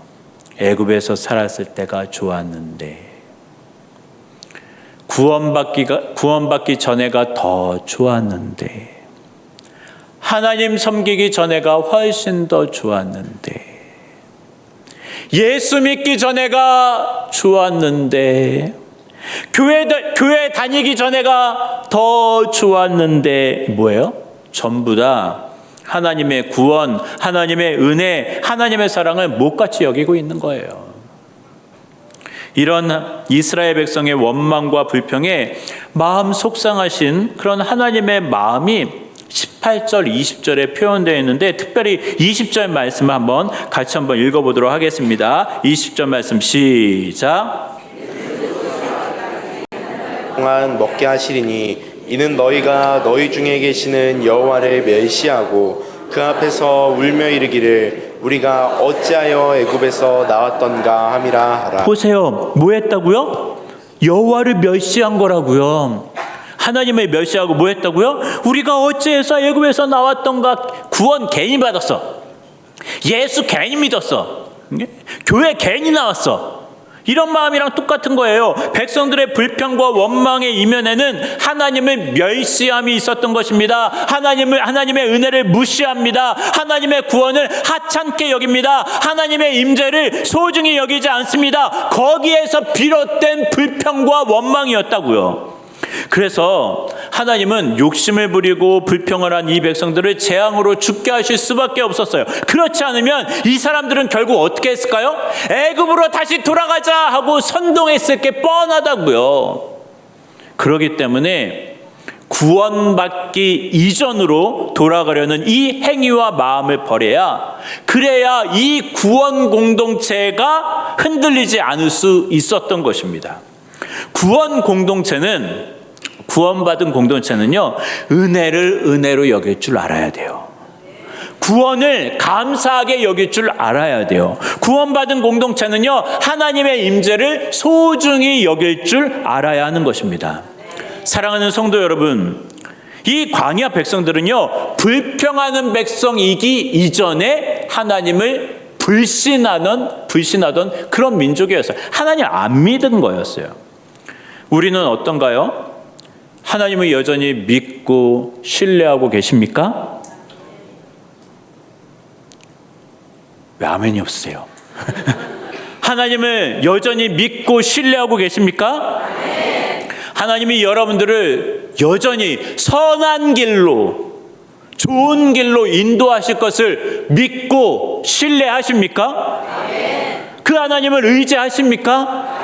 애굽에서 살았을 때가 좋았는데 구원받기 전에가 더 좋았는데, 하나님 섬기기 전에가 훨씬 더 좋았는데, 예수 믿기 전에가 좋았는데, 교회 다니기 전에가 더 좋았는데, 뭐예요? 전부 다 하나님의 구원, 하나님의 은혜, 하나님의 사랑을 못같이 여기고 있는 거예요. 이런 이스라엘 백성의 원망과 불평에 마음 속상하신 그런 하나님의 마음이 18절, 20절에 표현되어 있는데, 특별히 20절 말씀을 같이 한번 읽어보도록 하겠습니다. 20절 말씀 시작. 동안 먹게 하시리니 이는 너희가 너희 중에 계시는 여호와를 멸시하고 그 앞에서 울며 이르기를 우리가 어찌하여 애굽에서 나왔던가 함이라 하라. 보세요. 뭐 했다고요? 여호와를 멸시한 거라고요. 하나님을 멸시하고 뭐 했다고요? 우리가 어찌해서 애굽에서 나왔던가. 구원 괜히 받았어. 예수 괜히 믿었어. 교회 괜히 나왔어. 이런 마음이랑 똑같은 거예요. 백성들의 불평과 원망의 이면에는 하나님의 멸시함이 있었던 것입니다. 하나님의 은혜를 무시합니다. 하나님의 구원을 하찮게 여깁니다. 하나님의 임재를 소중히 여기지 않습니다. 거기에서 비롯된 불평과 원망이었다고요. 그래서 하나님은 욕심을 부리고 불평을 한 이 백성들을 재앙으로 죽게 하실 수밖에 없었어요. 그렇지 않으면 이 사람들은 결국 어떻게 했을까요? 애굽으로 다시 돌아가자 하고 선동했을 게 뻔하다고요. 그렇기 때문에 구원받기 이전으로 돌아가려는 이 행위와 마음을 버려야, 그래야 이 구원 공동체가 흔들리지 않을 수 있었던 것입니다. 구원받은 공동체는요, 은혜를 은혜로 여길 줄 알아야 돼요. 구원을 감사하게 여길 줄 알아야 돼요. 구원받은 공동체는요, 하나님의 임재를 소중히 여길 줄 알아야 하는 것입니다. 사랑하는 성도 여러분, 이 광야 백성들은요, 불평하는 백성이기 이전에 하나님을 불신하던 그런 민족이었어요. 하나님 안 믿은 거였어요. 우리는 어떤가요? 하나님을 여전히 믿고 신뢰하고 계십니까? 왜 아멘이 없으세요? 하나님을 여전히 믿고 신뢰하고 계십니까? 하나님이 여러분들을 여전히 선한 길로, 좋은 길로 인도하실 것을 믿고 신뢰하십니까? 그 하나님을 의지하십니까?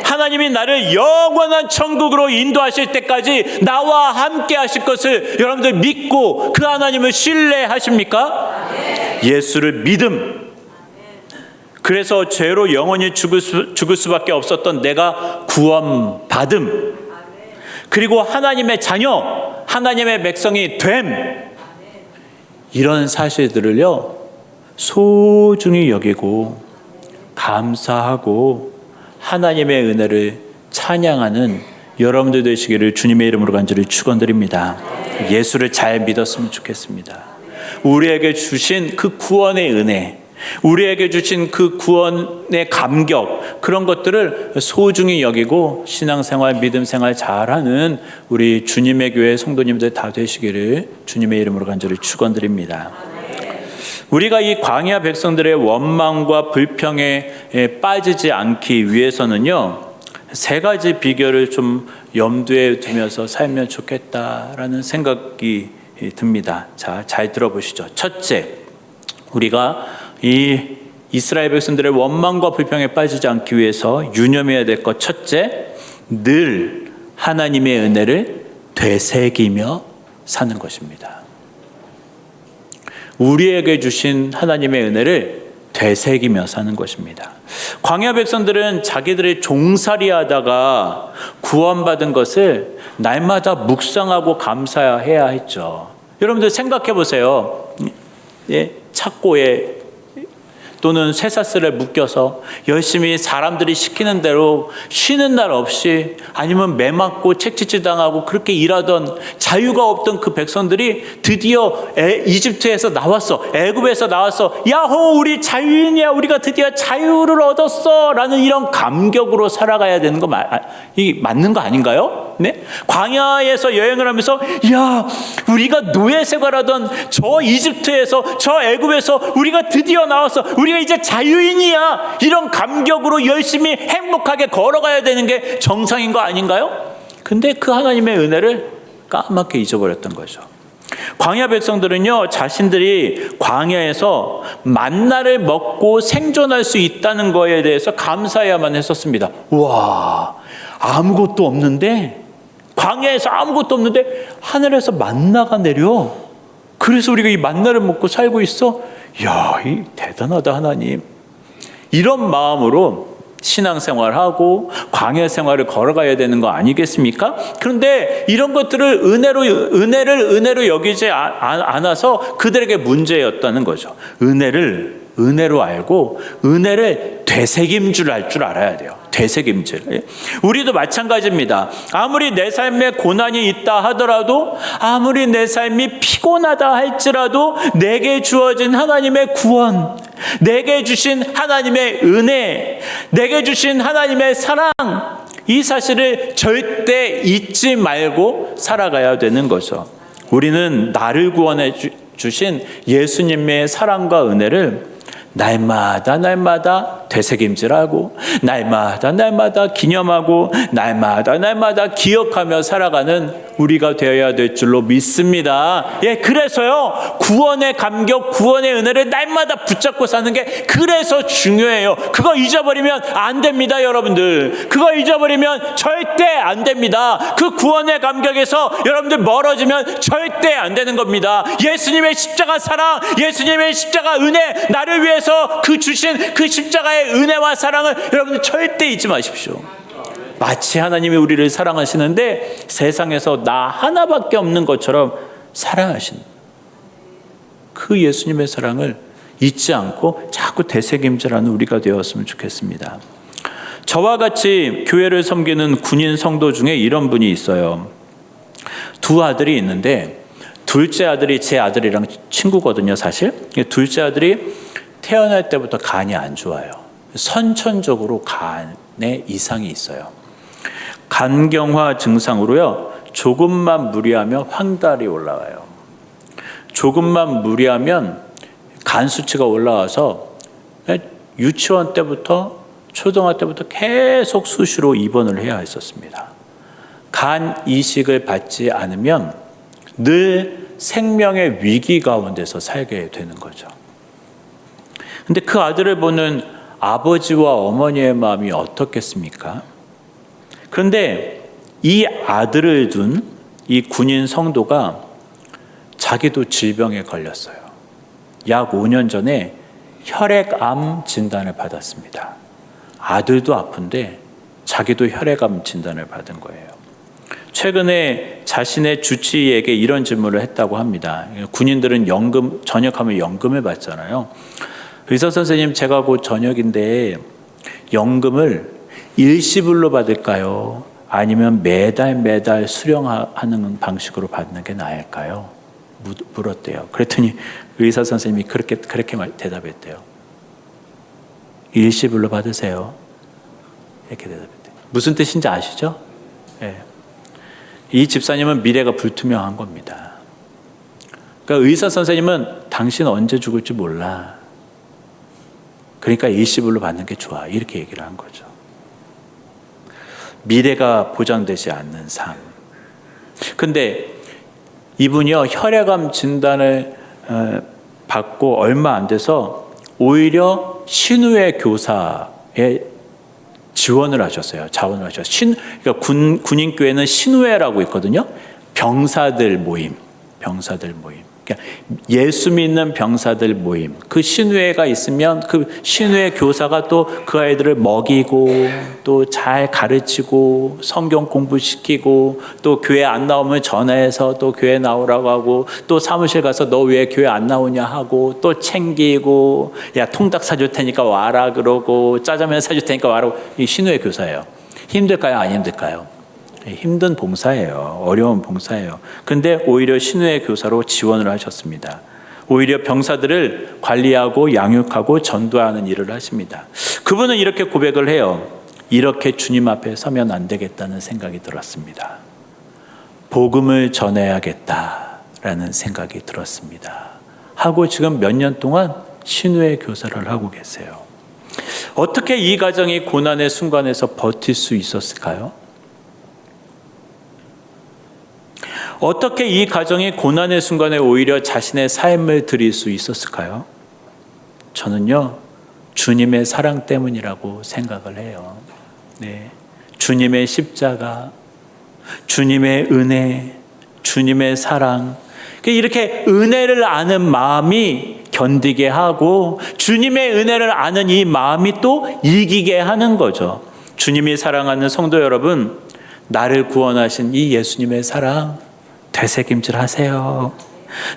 하나님이 나를 영원한 천국으로 인도하실 때까지 나와 함께 하실 것을 여러분들 믿고 그 하나님을 신뢰하십니까? 예수를 믿음. 그래서 죄로 영원히 죽을 수밖에 없었던 내가 구원받음. 그리고 하나님의 자녀, 하나님의 백성이 됨. 이런 사실들을요, 소중히 여기고 감사하고 하나님의 은혜를 찬양하는 여러분들 되시기를 주님의 이름으로 간절히 축원드립니다. 예수를 잘 믿었으면 좋겠습니다. 우리에게 주신 그 구원의 은혜, 우리에게 주신 그 구원의 감격, 그런 것들을 소중히 여기고 신앙생활, 믿음생활 잘하는 우리 주님의 교회 성도님들 다 되시기를 주님의 이름으로 간절히 축원드립니다. 우리가 이 광야 백성들의 원망과 불평에 빠지지 않기 위해서는요, 세 가지 비결을 좀 염두에 두면서 살면 좋겠다라는 생각이 듭니다. 자, 잘 들어보시죠. 첫째, 우리가 이 이스라엘 백성들의 원망과 불평에 빠지지 않기 위해서 유념해야 될 것, 첫째, 늘 하나님의 은혜를 되새기며 사는 것입니다. 우리에게 주신 하나님의 은혜를 되새기며 사는 것입니다. 광야 백성들은 자기들이 종살이하다가 구원받은 것을 날마다 묵상하고 감사해야 했죠. 여러분들 생각해 보세요. 착고에 또는 쇠사슬에 묶여서 열심히 사람들이 시키는 대로 쉬는 날 없이, 아니면 매 맞고 채찍질 당하고 그렇게 일하던, 자유가 없던 그 백성들이 드디어 이집트에서 나왔어, 애굽에서 나왔어, 야호 우리 자유인이야, 우리가 드디어 자유를 얻었어 라는 이런 감격으로 살아가야 되는 거 이게 맞는 거 아닌가요? 네? 광야에서 여행을 하면서, 야 우리가 노예 생활하던 저 이집트에서, 저 애굽에서 우리가 드디어 나왔어, 우리가 이제 자유인이야, 이런 감격으로 열심히 행복하게 걸어가야 되는 게 정상인 거 아닌가요? 근데 그 하나님의 은혜를 까맣게 잊어버렸던 거죠. 광야 백성들은요, 자신들이 광야에서 만나를 먹고 생존할 수 있다는 거에 대해서 감사해야만 했었습니다. 와, 아무것도 없는데, 광야에서 아무것도 없는데 하늘에서 만나가 내려, 그래서 우리가 이 만나를 먹고 살고 있어? 야, 이 대단하다 하나님. 이런 마음으로 신앙생활하고 광야 생활을 걸어가야 되는 거 아니겠습니까? 그런데 이런 것들을 은혜로 여기지 않아서 그들에게 문제였다는 거죠. 은혜로 알고 은혜를 되새김질 할 줄 알아야 돼요. 되새김질. 우리도 마찬가지입니다. 아무리 내 삶에 고난이 있다 하더라도, 아무리 내 삶이 피곤하다 할지라도 내게 주어진 하나님의 구원, 내게 주신 하나님의 은혜, 내게 주신 하나님의 사랑, 이 사실을 절대 잊지 말고 살아가야 되는 거죠. 우리는 나를 구원해 주신 예수님의 사랑과 은혜를 날마다 되새김질하고, 날마다 기념하고, 날마다 기억하며 살아가는 우리가 되어야 될 줄로 믿습니다. 예, 그래서요, 구원의 감격, 구원의 은혜를 날마다 붙잡고 사는 게 그래서 중요해요. 그거 잊어버리면 안 됩니다, 여러분들. 그거 잊어버리면 절대 안 됩니다. 그 구원의 감격에서 여러분들 멀어지면 절대 안 되는 겁니다. 예수님의 십자가 사랑, 예수님의 십자가 은혜, 나를 위해서 그 주신 그 십자가의 은혜와 사랑을 여러분들 절대 잊지 마십시오. 마치 하나님이 우리를 사랑하시는데 세상에서 나 하나밖에 없는 것처럼 사랑하시는 그 예수님의 사랑을 잊지 않고 자꾸 되새김질하는 우리가 되었으면 좋겠습니다. 저와 같이 교회를 섬기는 군인 성도 중에 이런 분이 있어요. 두 아들이 있는데 둘째 아들이 제 아들이랑 친구거든요, 사실. 둘째 아들이 태어날 때부터 간이 안 좋아요. 선천적으로 간에 이상이 있어요. 간경화 증상으로요, 조금만 무리하면 황달이 올라와요. 조금만 무리하면 간 수치가 올라와서 유치원 때부터 초등학교 때부터 계속 수시로 입원을 해야 했었습니다. 간 이식을 받지 않으면 늘 생명의 위기 가운데서 살게 되는 거죠. 근데 그 아들을 보는 아버지와 어머니의 마음이 어떻겠습니까? 그런데 이 아들을 둔 이 군인 성도가 자기도 질병에 걸렸어요. 약 5년 전에 혈액암 진단을 받았습니다. 아들도 아픈데 자기도 혈액암 진단을 받은 거예요. 최근에 자신의 주치의에게 이런 질문을 했다고 합니다. 군인들은 전역하면 연금을 받잖아요. 의사 선생님, 제가 곧 전역인데 연금을 일시불로 받을까요? 아니면 매달 수령하는 방식으로 받는 게 나을까요? 물었대요. 그랬더니 의사 선생님이 그렇게 대답했대요. 일시불로 받으세요. 이렇게 대답했대요. 무슨 뜻인지 아시죠? 네. 이 집사님은 미래가 불투명한 겁니다. 그러니까 의사 선생님은 당신 언제 죽을지 몰라. 그러니까 일시불로 받는 게 좋아. 이렇게 얘기를 한 거죠. 미래가 보장되지 않는 삶. 근데 이분이요, 혈액암 진단을 받고 얼마 안 돼서 오히려 신우회 교사에 지원을 하셨어요. 자원을 하셨어요. 그러니까 군인교회는 신우회라고 있거든요. 병사들 모임. 그러니까 예수 믿는 병사들 모임. 그 신우회가 있으면 그 신우회 교사가 또 그 아이들을 먹이고 또 잘 가르치고 성경 공부시키고 또 교회 안 나오면 전화해서 또 교회 나오라고 하고 또 사무실 가서 너 왜 교회 안 나오냐 하고 또 챙기고 야 통닭 사줄 테니까 와라 그러고 짜장면 사줄 테니까 와라고. 이 신우회 교사예요. 힘들까요? 안 힘들까요? 힘든 봉사예요. 어려운 봉사예요. 근데 오히려 신우회 교사로 지원을 하셨습니다. 오히려 병사들을 관리하고 양육하고 전도하는 일을 하십니다. 그분은 이렇게 고백을 해요. 이렇게 주님 앞에 서면 안 되겠다는 생각이 들었습니다. 복음을 전해야겠다라는 생각이 들었습니다. 하고 지금 몇 년 동안 신우회 교사를 하고 계세요. 어떻게 이 가정이 고난의 순간에서 버틸 수 있었을까요? 어떻게 이 가정이 고난의 순간에 오히려 자신의 삶을 드릴 수 있었을까요? 저는요, 주님의 사랑 때문이라고 생각을 해요. 네. 주님의 십자가, 주님의 은혜, 주님의 사랑. 이렇게 은혜를 아는 마음이 견디게 하고 주님의 은혜를 아는 이 마음이 또 이기게 하는 거죠. 주님이 사랑하는 성도 여러분, 나를 구원하신 이 예수님의 사랑 되새김질 하세요.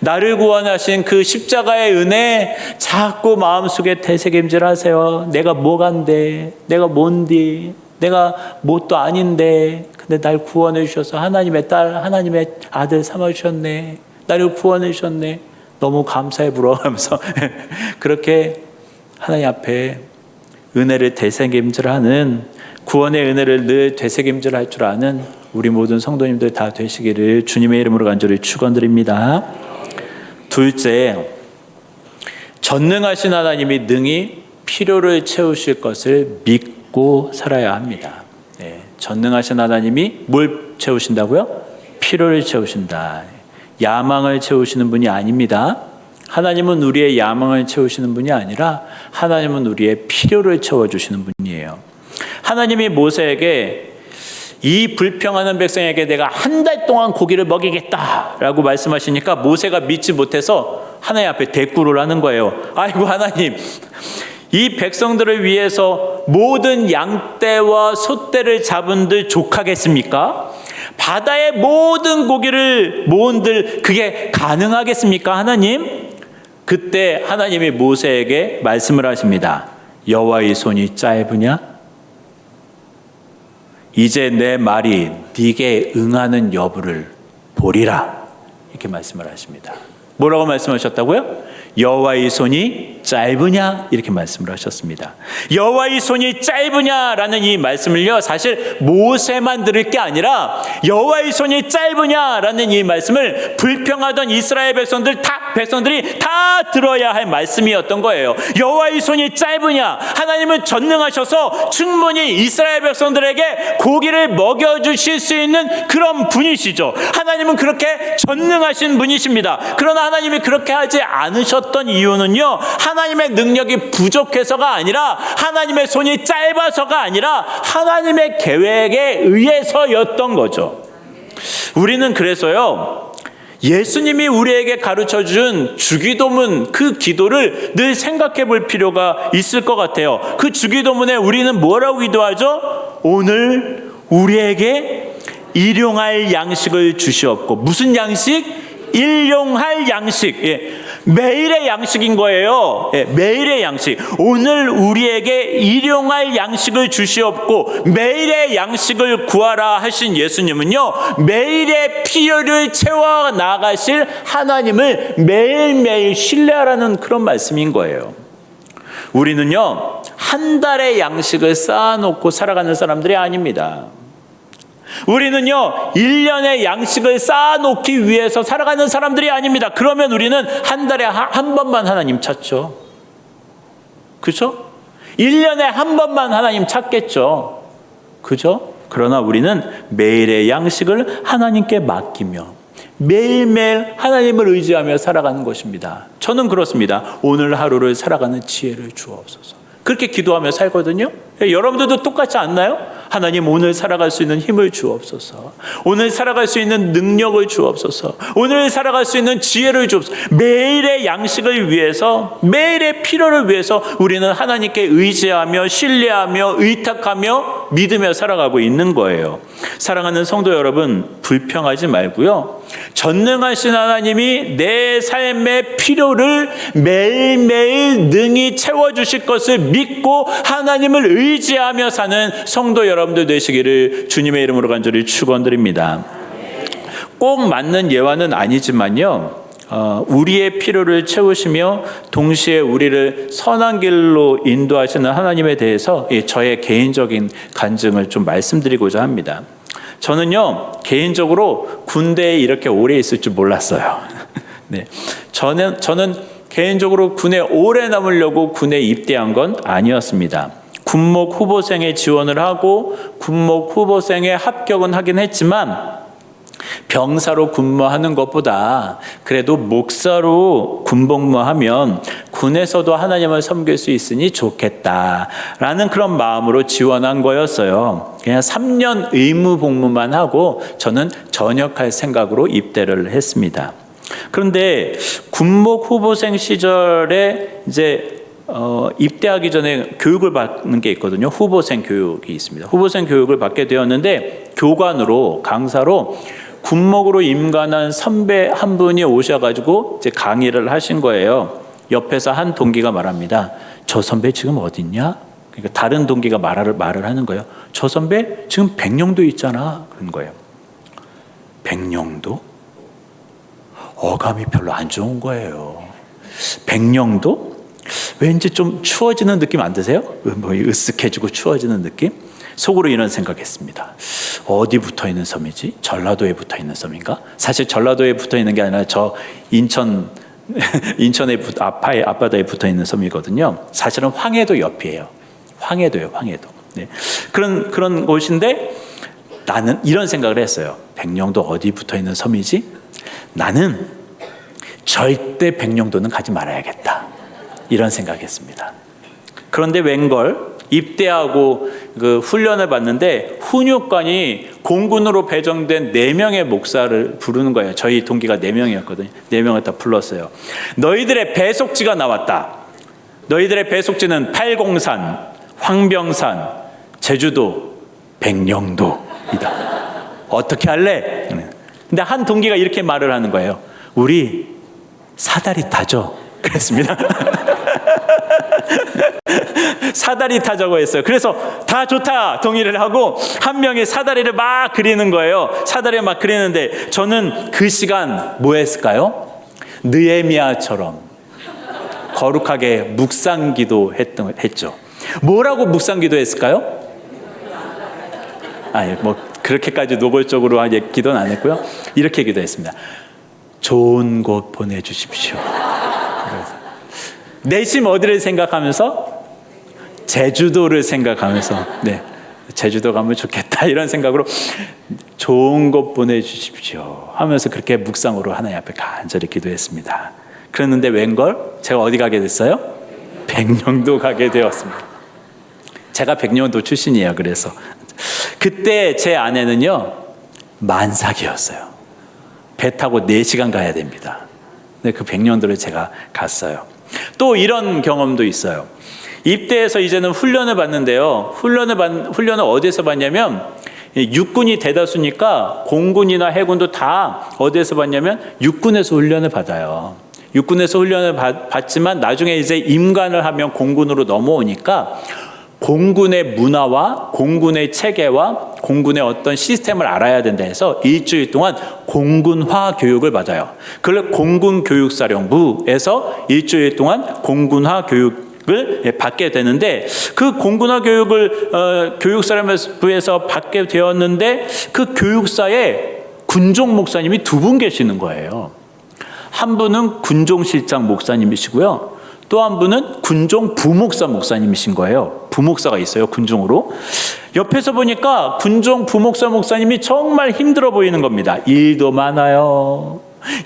나를 구원하신 그 십자가의 은혜 자꾸 마음속에 되새김질 하세요. 내가 뭐간데, 내가 뭔디, 내가 뭣도 아닌데, 근데 날 구원해 주셔서 하나님의 딸, 하나님의 아들 삼아 주셨네. 나를 구원해 주셨네. 너무 감사해 부러워하면서 그렇게 하나님 앞에 은혜를 되새김질하는, 구원의 은혜를 늘 되새김질할 줄 아는 우리 모든 성도님들 다 되시기를 주님의 이름으로 간절히 축원드립니다. 둘째, 전능하신 하나님이 능히 필요를 채우실 것을 믿고 살아야 합니다. 네, 전능하신 하나님이 뭘 채우신다고요? 필요를 채우신다. 야망을 채우시는 분이 아닙니다. 하나님은 우리의 야망을 채우시는 분이 아니라 하나님은 우리의 필요를 채워주시는 분이에요. 하나님이 모세에게 이 불평하는 백성에게 내가 한 달 동안 고기를 먹이겠다라고 말씀하시니까 모세가 믿지 못해서 하나님 앞에 대꾸를 하는 거예요. 아이고 하나님, 이 백성들을 위해서 모든 양떼와 소떼를 잡은들 족하겠습니까? 바다의 모든 고기를 모은들 그게 가능하겠습니까 하나님? 그때 하나님이 모세에게 말씀을 하십니다. 여호와의 손이 짧으냐? 이제 내 말이 네게 응하는 여부를 보리라. 이렇게 말씀을 하십니다. 뭐라고 말씀하셨다고요? 여호와의 손이 짧으냐? 이렇게 말씀을 하셨습니다. 여호와의 손이 짧으냐라는 이 말씀을요, 사실 모세만 들을 게 아니라 여호와의 손이 짧으냐라는 이 말씀을 불평하던 이스라엘 백성들이 다 들어야 할 말씀이었던 거예요. 여호와의 손이 짧으냐? 하나님은 전능하셔서 충분히 이스라엘 백성들에게 고기를 먹여주실 수 있는 그런 분이시죠. 하나님은 그렇게 전능하신 분이십니다. 그러나 하나님이 그렇게 하지 않으셨던 이유는요, 하나님의 능력이 부족해서가 아니라 하나님의 손이 짧아서가 아니라 하나님의 계획에 의해서였던 거죠. 우리는 그래서요, 예수님이 우리에게 가르쳐준 주기도문, 그 기도를 늘 생각해 볼 필요가 있을 것 같아요. 그 주기도문에 우리는 뭐라고 기도하죠? 오늘 우리에게 일용할 양식을 주시옵고. 무슨 양식? 일용할 양식. 매일의 양식인 거예요. 매일의 양식. 오늘 우리에게 일용할 양식을 주시옵고 매일의 양식을 구하라 하신 예수님은요, 매일의 필요를 채워 나가실 하나님을 매일매일 신뢰하라는 그런 말씀인 거예요. 우리는요, 한 달의 양식을 쌓아놓고 살아가는 사람들이 아닙니다. 우리는요, 1년의 양식을 쌓아놓기 위해서 살아가는 사람들이 아닙니다. 그러면 우리는 한 달에 한 번만 하나님 찾죠. 그죠? 1년에 한 번만 하나님 찾겠죠. 그죠? 그러나 우리는 매일의 양식을 하나님께 맡기며 매일매일 하나님을 의지하며 살아가는 것입니다. 저는 그렇습니다. 오늘 하루를 살아가는 지혜를 주옵소서. 그렇게 기도하며 살거든요. 여러분들도 똑같지 않나요? 하나님, 오늘 살아갈 수 있는 힘을 주옵소서. 오늘 살아갈 수 있는 능력을 주옵소서. 오늘 살아갈 수 있는 지혜를 주옵소서. 매일의 양식을 위해서, 매일의 필요를 위해서 우리는 하나님께 의지하며 신뢰하며 의탁하며 믿으며 살아가고 있는 거예요. 사랑하는 성도 여러분, 불평하지 말고요, 전능하신 하나님이 내 삶의 필요를 매일매일 능히 채워주실 것을 믿고 하나님을 의지하며 사는 성도 여러분들 되시기를 주님의 이름으로 간절히 축원드립니다. 꼭 맞는 예화는 아니지만요, 우리의 필요를 채우시며 동시에 우리를 선한 길로 인도하시는 하나님에 대해서 저의 개인적인 간증을 좀 말씀드리고자 합니다. 저는요, 개인적으로 군대에 이렇게 오래 있을 줄 몰랐어요. 네, 저는 개인적으로 군에 오래 남으려고 군에 입대한 건 아니었습니다. 군목 후보생에 지원을 하고 군목 후보생에 합격은 하긴 했지만 병사로 근무하는 것보다 그래도 목사로 군복무하면 군에서도 하나님을 섬길 수 있으니 좋겠다라는 그런 마음으로 지원한 거였어요. 그냥 3년 의무 복무만 하고 저는 전역할 생각으로 입대를 했습니다. 그런데 군목 후보생 시절에 이제 입대하기 전에 교육을 받는 게 있거든요. 후보생 교육이 있습니다. 후보생 교육을 받게 되었는데 교관으로 강사로 군목으로 임관한 선배 한 분이 오셔가지고 이제 강의를 하신 거예요. 옆에서 한 동기가 말합니다. 저 선배 지금 어딨냐? 그러니까 다른 동기가 말을 하는 거예요. 저 선배 지금 백령도 있잖아. 그런 거예요. 백령도? 어감이 별로 안 좋은 거예요. 백령도? 왠지 좀 추워지는 느낌 안 드세요? 뭐 으쓱해지고 추워지는 느낌? 속으로 이런 생각했습니다. 어디 붙어 있는 섬이지? 전라도에 붙어 있는 섬인가? 사실 전라도에 붙어 있는 게 아니라 저 인천의 앞바다에 붙어 있는 섬이거든요. 사실은 황해도 옆이에요. 황해도요, 황해도. 네. 그런 곳인데 나는 이런 생각을 했어요. 백령도 어디 붙어 있는 섬이지? 나는 절대 백령도는 가지 말아야겠다. 이런 생각했습니다. 그런데 웬걸 입대하고 그 훈련을 받는데 훈육관이 공군으로 배정된 4명의 목사를 부르는 거예요. 저희 동기가 4명이었거든요. 4명을 다 불렀어요. 너희들의 배속지가 나왔다. 너희들의 배속지는 팔공산, 황병산, 제주도, 백령도이다. 어떻게 할래? 근데 한 동기가 이렇게 말을 하는 거예요. 우리 사다리 타죠. 그랬습니다. 사다리 타자고 했어요. 그래서 다 좋다 동의를 하고 한 명이 사다리를 막 그리는 거예요. 사다리를 막 그리는데 저는 그 시간 뭐 했을까요? 느헤미야처럼 거룩하게 묵상기도 했죠. 뭐라고 묵상기도 했을까요? 아니 뭐 그렇게까지 노골적으로 기도는 안 했고요. 이렇게 기도했습니다. 좋은 곳 보내주십시오. 내심 어디를 생각하면서? 제주도를 생각하면서 네, 제주도 가면 좋겠다 이런 생각으로 좋은 곳 보내주십시오 하면서 그렇게 묵상으로 하나님 앞에 간절히 기도했습니다. 그랬는데 웬걸? 제가 어디 가게 됐어요? 백령도 가게 되었습니다. 제가 백령도 출신이에요. 그래서 그때 제 아내는요 만삭이었어요. 배 타고 4시간 가야 됩니다. 근데 그 백령도를 제가 갔어요. 또 이런 경험도 있어요. 입대해서 이제는 훈련을 받는데요. 훈련을 어디에서 받냐면 육군이 대다수니까 공군이나 해군도 다 어디에서 받냐면 육군에서 훈련을 받아요. 육군에서 훈련을 받지만 나중에 이제 임관을 하면 공군으로 넘어오니까 공군의 문화와 공군의 체계와 공군의 어떤 시스템을 알아야 된다 해서 일주일 동안 공군화 교육을 받아요. 그걸 공군교육사령부에서 일주일 동안 공군화 교육을 받게 되는데 그 공군화 교육을 교육사령부에서 받게 되었는데 그 교육사에 군종 목사님이 2분 계시는 거예요. 한 분은 군종실장 목사님이시고요. 또 한 분은 군종 부목사 목사님이신 거예요. 부목사가 있어요, 군종으로. 옆에서 보니까 군종 부목사 목사님이 정말 힘들어 보이는 겁니다. 일도 많아요.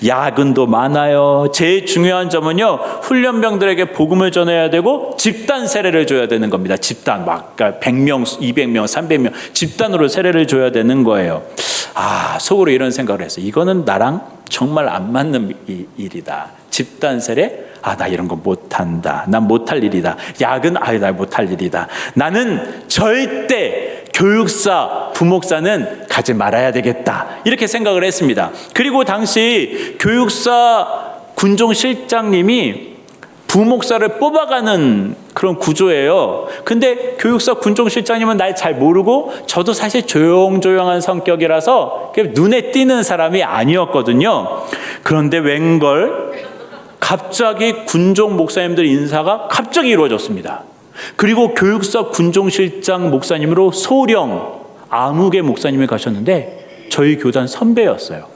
야근도 많아요. 제일 중요한 점은요, 훈련병들에게 복음을 전해야 되고 집단 세례를 줘야 되는 겁니다. 집단, 막 100명, 200명, 300명 집단으로 세례를 줘야 되는 거예요. 속으로 이런 생각을 했어요. 이거는 나랑 정말 안 맞는 일이다. 집단 세례? 나 이런 거 못한다. 난 못할 일이다. 야근? 나 못할 일이다. 나는 절대 교육사, 부목사는 가지 말아야 되겠다. 이렇게 생각을 했습니다. 그리고 당시 교육사 군종실장님이 부목사를 뽑아가는 그런 구조예요. 근데 교육사 군종실장님은 날 잘 모르고 저도 사실 조용조용한 성격이라서 눈에 띄는 사람이 아니었거든요. 그런데 웬걸 갑자기 군종 목사님들 인사가 갑자기 이루어졌습니다. 그리고 교육사 군종실장 목사님으로 소령 아무개 목사님이 가셨는데 저희 교단 선배였어요.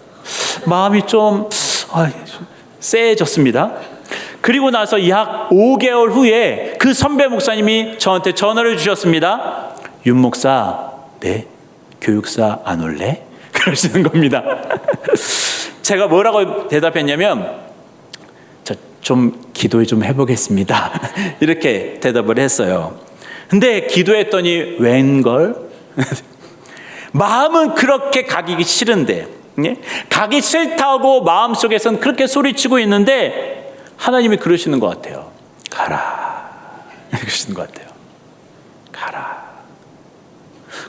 마음이 좀 쎄해졌습니다. 그리고 나서 약 5개월 후에 그 선배 목사님이 저한테 전화를 주셨습니다. 윤 목사, 네, 교육사 안 올래? 그러시는 겁니다. 제가 뭐라고 대답했냐면 좀 기도 좀 해보겠습니다. 이렇게 대답을 했어요. 근데 기도했더니 웬걸? 마음은 그렇게 가기 싫은데 예? 가기 싫다고 마음속에서는 그렇게 소리치고 있는데 하나님이 그러시는 것 같아요. 가라. 그러시는 것 같아요. 가라.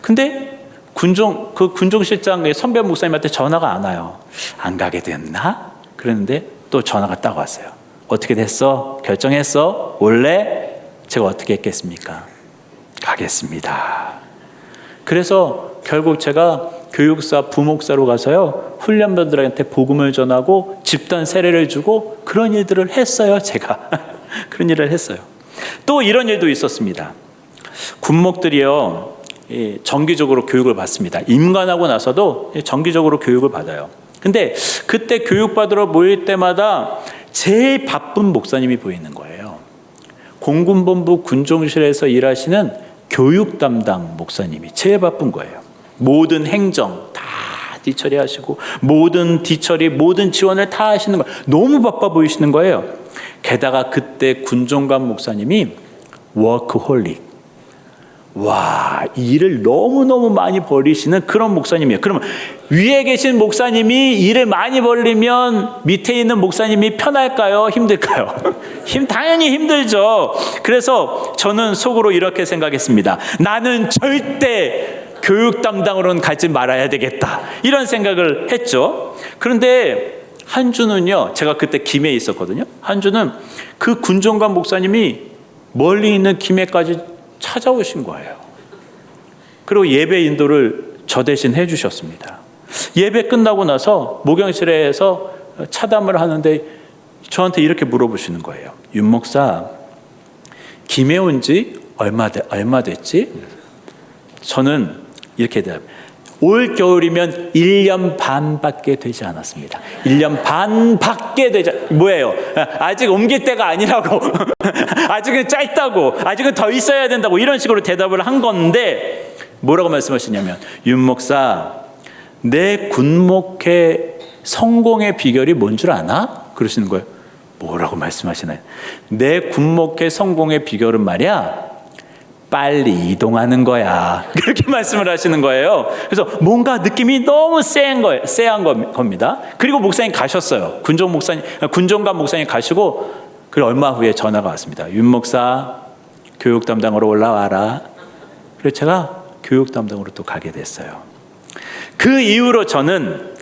근데 군종실장의 선배 목사님한테 전화가 안 와요. 안 가게 됐나? 그랬는데 또 전화가 딱 왔어요. 어떻게 됐어? 결정했어? 원래 제가 어떻게 했겠습니까? 가겠습니다. 그래서 결국 제가 교육사, 부목사로 가서요, 훈련병들한테 복음을 전하고 집단 세례를 주고 그런 일들을 했어요, 제가. 그런 일을 했어요. 또 이런 일도 있었습니다. 군목들이요, 정기적으로 교육을 받습니다. 임관하고 나서도 정기적으로 교육을 받아요. 근데 그때 교육받으러 모일 때마다 제일 바쁜 목사님이 보이는 거예요. 공군본부 군종실에서 일하시는 교육 담당 목사님이 제일 바쁜 거예요. 모든 행정 다 뒤처리하시고 모든 뒤처리, 모든 지원을 다 하시는 거예요. 너무 바빠 보이시는 거예요. 게다가 그때 군종관 목사님이 워크홀릭, 와, 일을 너무너무 많이 벌이시는 그런 목사님이에요. 그러면 위에 계신 목사님이 일을 많이 벌리면 밑에 있는 목사님이 편할까요? 힘들까요? 당연히 힘들죠. 그래서 저는 속으로 이렇게 생각했습니다. 나는 절대 교육 담당으로는 가지 말아야 되겠다. 이런 생각을 했죠. 그런데 한 주는요, 제가 그때 김해에 있었거든요. 한 주는 그 군종관 목사님이 멀리 있는 김해까지 찾아오신 거예요. 그리고 예배 인도를 저 대신 해주셨습니다. 예배 끝나고 나서 목양실에서 차담을 하는데 저한테 이렇게 물어보시는 거예요. 윤 목사, 김해 온 지 얼마 됐지? 저는 이렇게 대답해요. 올 겨울이면 1년 반밖에 되지 않았습니다. 1년 반밖에 되지 뭐예요? 아직 옮길 때가 아니라고. 아직은 짧다고. 아직은 더 있어야 된다고. 이런 식으로 대답을 한 건데 뭐라고 말씀하시냐면, 윤 목사, 내 군목회 성공의 비결이 뭔 줄 아나? 그러시는 거예요. 뭐라고 말씀하시나요? 내 군목회 성공의 비결은 말이야, 빨리 이동하는 거야. 그렇게 말씀을 하시는 거예요. 그래서 뭔가 느낌이 너무 쎄한 겁니다. 그리고 목사님 가셨어요. 군종관 목사님 가시고, 그리고 얼마 후에 전화가 왔습니다. 윤 목사, 교육 담당으로 올라와라. 그래서 제가 교육 담당으로 또 가게 됐어요. 그 이후로 저는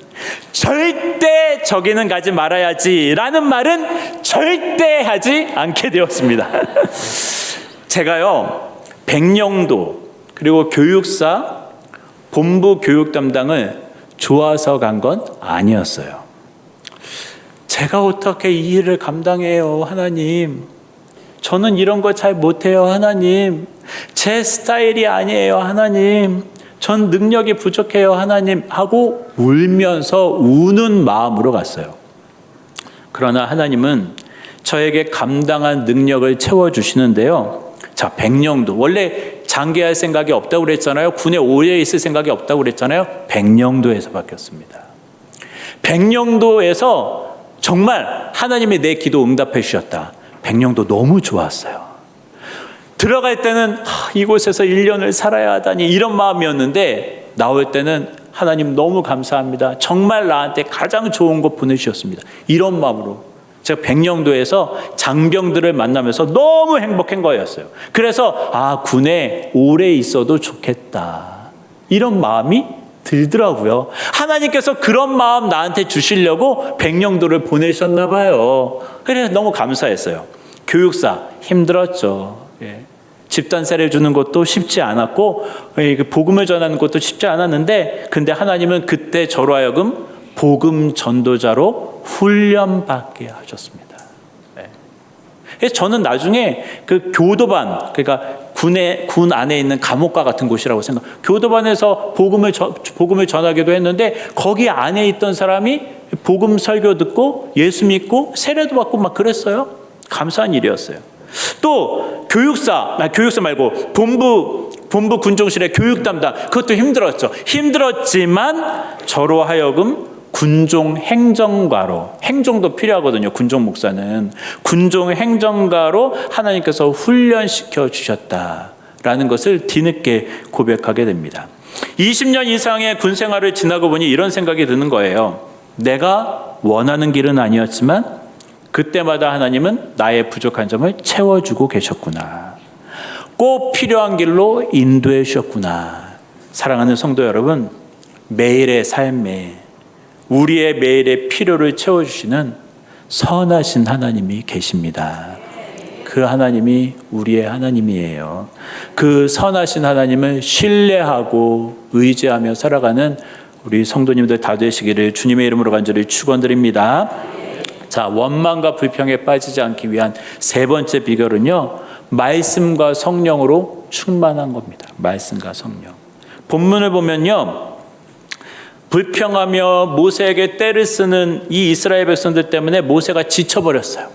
절대 저기는 가지 말아야지라는 말은 절대 하지 않게 되었습니다. 제가요, 백령도 그리고 교육사, 본부 교육 담당을 좋아서 간 건 아니었어요. 제가 어떻게 이 일을 감당해요, 하나님? 저는 이런 거 잘 못해요, 하나님. 제 스타일이 아니에요, 하나님. 전 능력이 부족해요, 하나님. 하고 울면서 우는 마음으로 갔어요. 그러나 하나님은 저에게 감당한 능력을 채워주시는데요. 자, 백령도. 원래 장기할 생각이 없다고 그랬잖아요. 군에 오래 있을 생각이 없다고 그랬잖아요. 백령도에서 바뀌었습니다. 백령도에서 정말 하나님이 내 기도 응답해 주셨다. 백령도 너무 좋았어요. 들어갈 때는 이곳에서 1년을 살아야 하다니 이런 마음이었는데, 나올 때는 하나님 너무 감사합니다. 정말 나한테 가장 좋은 거 보내주셨습니다. 이런 마음으로 제가 백령도에서 장병들을 만나면서 너무 행복한 거였어요. 그래서 군에 오래 있어도 좋겠다, 이런 마음이 들더라고요. 하나님께서 그런 마음 나한테 주시려고 백령도를 보내셨나 봐요. 그래서 너무 감사했어요. 교육사 힘들었죠. 집단 세례 주는 것도 쉽지 않았고, 복음을 전하는 것도 쉽지 않았는데, 근데 하나님은 그때 저로 하여금 복음 전도자로 훈련받게 하셨습니다. 그래서 저는 나중에 그 교도반, 그러니까 군 안에 있는 감옥과 같은 곳이라고 교도반에서 복음을 전하기도 했는데, 거기 안에 있던 사람이 복음 설교 듣고 예수 믿고 세례도 받고 막 그랬어요. 감사한 일이었어요. 또 교육사 말고 본부 군종실의 교육 담당, 그것도 힘들었죠. 힘들었지만 저로 하여금 군종 행정가로, 행정도 필요하거든요. 군종 목사는 군종 행정가로 하나님께서 훈련시켜 주셨다라는 것을 뒤늦게 고백하게 됩니다. 20년 이상의 군 생활을 지나고 보니 이런 생각이 드는 거예요. 내가 원하는 길은 아니었지만 그때마다 하나님은 나의 부족한 점을 채워주고 계셨구나. 꼭 필요한 길로 인도해 주셨구나. 사랑하는 성도 여러분, 매일의 삶에 우리의 매일의 필요를 채워주시는 선하신 하나님이 계십니다. 그 하나님이 우리의 하나님이에요. 그 선하신 하나님을 신뢰하고 의지하며 살아가는 우리 성도님들 다 되시기를 주님의 이름으로 간절히 축원드립니다. 자, 원망과 불평에 빠지지 않기 위한 세 번째 비결은요, 말씀과 성령으로 충만한 겁니다. 말씀과 성령. 본문을 보면요, 불평하며 모세에게 떼를 쓰는 이 이스라엘 백성들 때문에 모세가 지쳐버렸어요.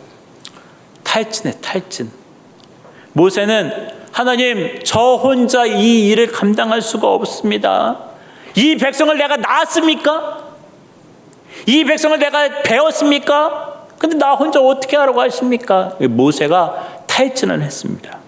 탈진. 모세는 하나님, 저 혼자 이 일을 감당할 수가 없습니다. 이 백성을 내가 낳았습니까? 이 백성을 내가 배웠습니까? 근데 나 혼자 어떻게 하라고 하십니까? 모세가 탈진을 했습니다.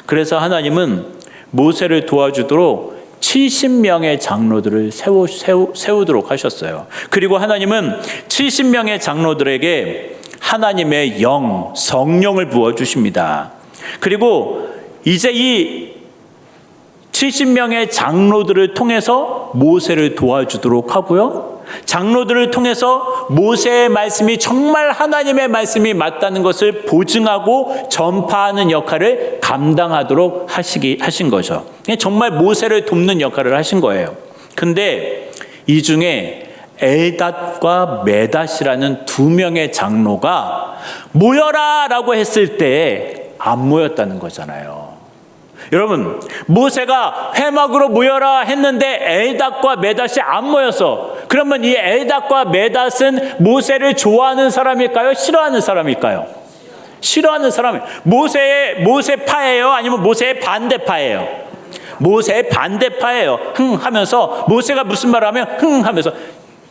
그래서 하나님은 모세를 도와주도록 70명의 장로들을 세우도록 하셨어요. 그리고 하나님은 70명의 장로들에게 하나님의 영, 성령을 부어주십니다. 그리고 이제 이 70명의 장로들을 통해서 모세를 도와주도록 하고요, 장로들을 통해서 모세의 말씀이 정말 하나님의 말씀이 맞다는 것을 보증하고 전파하는 역할을 감당하도록 하신 거죠. 정말 모세를 돕는 역할을 하신 거예요. 근데 이 중에 엘닷과 메닷이라는 두 명의 장로가 모여라 라고 했을 때 안 모였다는 거잖아요. 여러분, 모세가 회막으로 모여라 했는데 엘닷과 메닷이 안 모였어. 그러면 이 엘닷과 메닷은 모세를 좋아하는 사람일까요? 싫어하는 사람일까요? 싫어하는 사람이에요. 모세파예요? 아니면 모세의 반대파예요? 모세의 반대파예요. 하면서 모세가 무슨 말을 하면 하면서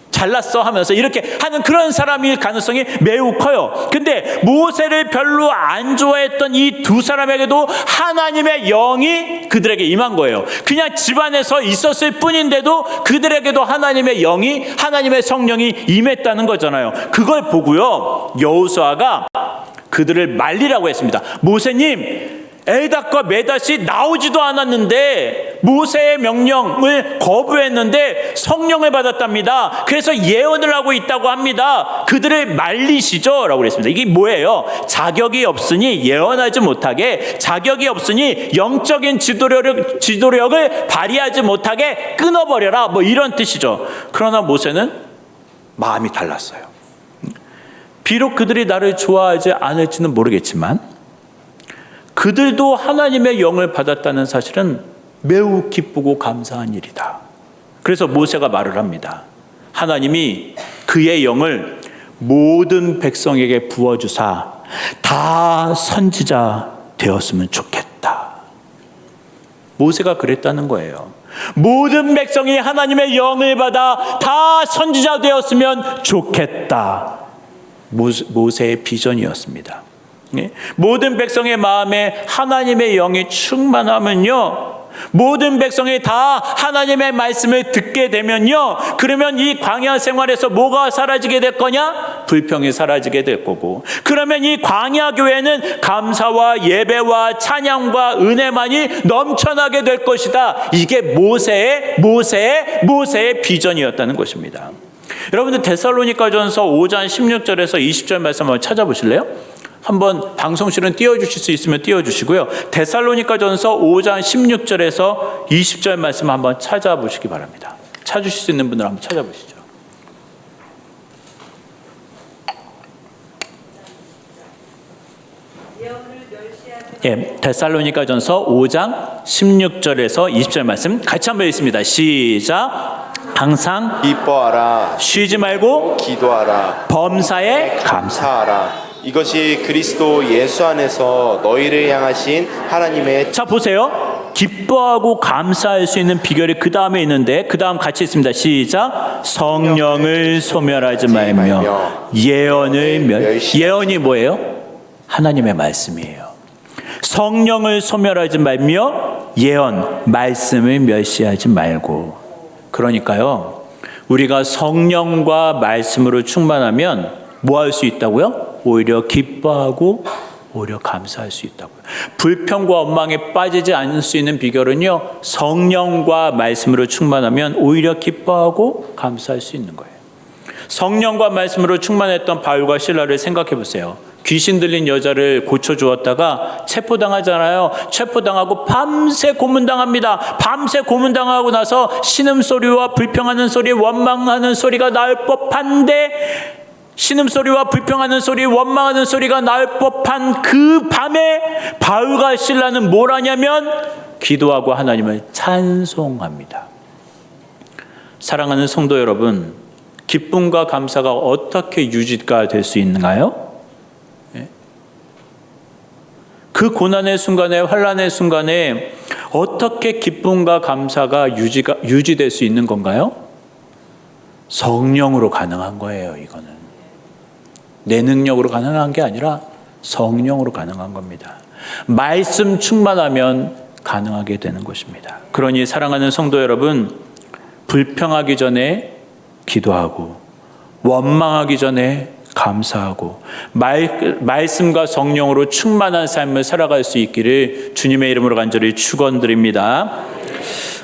잘났어 하면서 이렇게 하는 그런 사람일 가능성이 매우 커요. 근데 모세를 별로 안 좋아했던 이 두 사람에게도 하나님의 영이 그들에게 임한 거예요. 그냥 집안에서 있었을 뿐인데도 그들에게도 하나님의 영이, 하나님의 성령이 임했다는 거잖아요. 그걸 보고요, 여호수아가 그들을 말리라고 했습니다. 모세님, 엘닷과 메닷이 나오지도 않았는데 모세의 명령을 거부했는데 성령을 받았답니다. 그래서 예언을 하고 있다고 합니다. 그들을 말리시죠 라고 그랬습니다. 이게 뭐예요? 자격이 없으니 예언하지 못하게, 자격이 없으니 영적인 지도력을 발휘하지 못하게 끊어버려라, 뭐 이런 뜻이죠. 그러나 모세는 마음이 달랐어요. 비록 그들이 나를 좋아하지 않을지는 모르겠지만 그들도 하나님의 영을 받았다는 사실은 매우 기쁘고 감사한 일이다. 그래서 모세가 말을 합니다. 하나님이 그의 영을 모든 백성에게 부어주사 다 선지자 되었으면 좋겠다. 모세가 그랬다는 거예요. 모든 백성이 하나님의 영을 받아 다 선지자 되었으면 좋겠다. 모세의 비전이었습니다. 모든 백성의 마음에 하나님의 영이 충만하면요, 모든 백성이 다 하나님의 말씀을 듣게 되면요, 그러면 이 광야 생활에서 뭐가 사라지게 될 거냐? 불평이 사라지게 될 거고, 그러면 이 광야 교회는 감사와 예배와 찬양과 은혜만이 넘쳐나게 될 것이다. 이게 모세의 비전이었다는 것입니다. 여러분들 데살로니가전서 5장 16절에서 20절 말씀 한번 찾아보실래요? 한번 방송실은 띄워주실 수 있으면 띄워주시고요. 데살로니가전서 5장 16절에서 20절 말씀 한번 찾아보시기 바랍니다. 찾으실 수 있는 분들 한번 찾아보시죠. 예, 데살로니가전서 5장 16절에서 20절 말씀 같이 한번 읽습니다. 시작. 항상 기뻐하라. 쉬지 말고 기도하라. 범사에 감사하라. 이것이 그리스도 예수 안에서 너희를 향하신 하나님의. 자, 보세요. 기뻐하고 감사할 수 있는 비결이 그 다음에 있는데, 그 다음 같이 읽습니다. 시작. 성령을 소멸하지 말며 예언을 예언이 뭐예요? 하나님의 말씀이에요. 성령을 소멸하지 말며 예언, 말씀을 멸시하지 말고. 그러니까요, 우리가 성령과 말씀으로 충만하면 뭐 할 수 있다고요? 오히려 기뻐하고 오히려 감사할 수 있다고요. 불평과 원망에 빠지지 않을 수 있는 비결은요, 성령과 말씀으로 충만하면 오히려 기뻐하고 감사할 수 있는 거예요. 성령과 말씀으로 충만했던 바울과 실라를 생각해 보세요. 귀신 들린 여자를 고쳐주었다가 체포당하잖아요. 체포당하고 밤새 고문당합니다. 밤새 고문당하고 나서 신음소리와 불평하는 소리, 원망하는 소리가 나올 법한데, 신음소리와 불평하는 소리, 원망하는 소리가 나올 법한 그 밤에 바울과 실라는 뭘 하냐면 기도하고 하나님을 찬송합니다. 사랑하는 성도 여러분, 기쁨과 감사가 어떻게 유지가 될 수 있는가요? 그 고난의 순간에, 환난의 순간에 어떻게 기쁨과 감사가 유지될 수 있는 건가요? 성령으로 가능한 거예요. 이거는 내 능력으로 가능한 게 아니라 성령으로 가능한 겁니다. 말씀 충만하면 가능하게 되는 것입니다. 그러니 사랑하는 성도 여러분, 불평하기 전에 기도하고 원망하기 전에 감사하고 말씀과 성령으로 충만한 삶을 살아갈 수 있기를 주님의 이름으로 간절히 축원드립니다.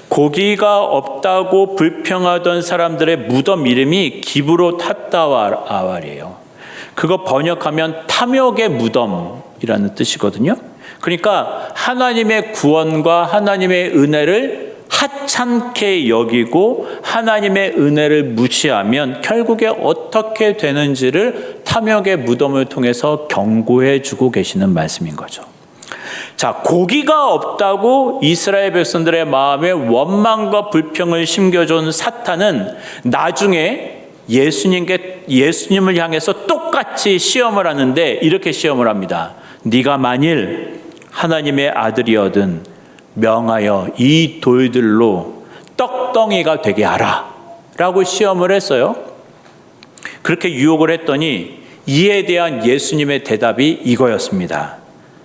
고기가 없다고 불평하던 사람들의 무덤 이름이 기브로 탓다아왈이에요. 그거 번역하면 탐욕의 무덤이라는 뜻이거든요. 그러니까 하나님의 구원과 하나님의 은혜를 하찮게 여기고 하나님의 은혜를 무시하면 결국에 어떻게 되는지를 탐욕의 무덤을 통해서 경고해 주고 계시는 말씀인 거죠. 자, 고기가 없다고 이스라엘 백성들의 마음에 원망과 불평을 심겨준 사탄은 나중에 예수님을 향해서 똑같이 시험을 하는데 이렇게 시험을 합니다. 네가 만일 하나님의 아들이거든 명하여 이 돌들로 떡덩이가 되게 하라 라고 시험을 했어요. 그렇게 유혹을 했더니 이에 대한 예수님의 대답이 이거였습니다.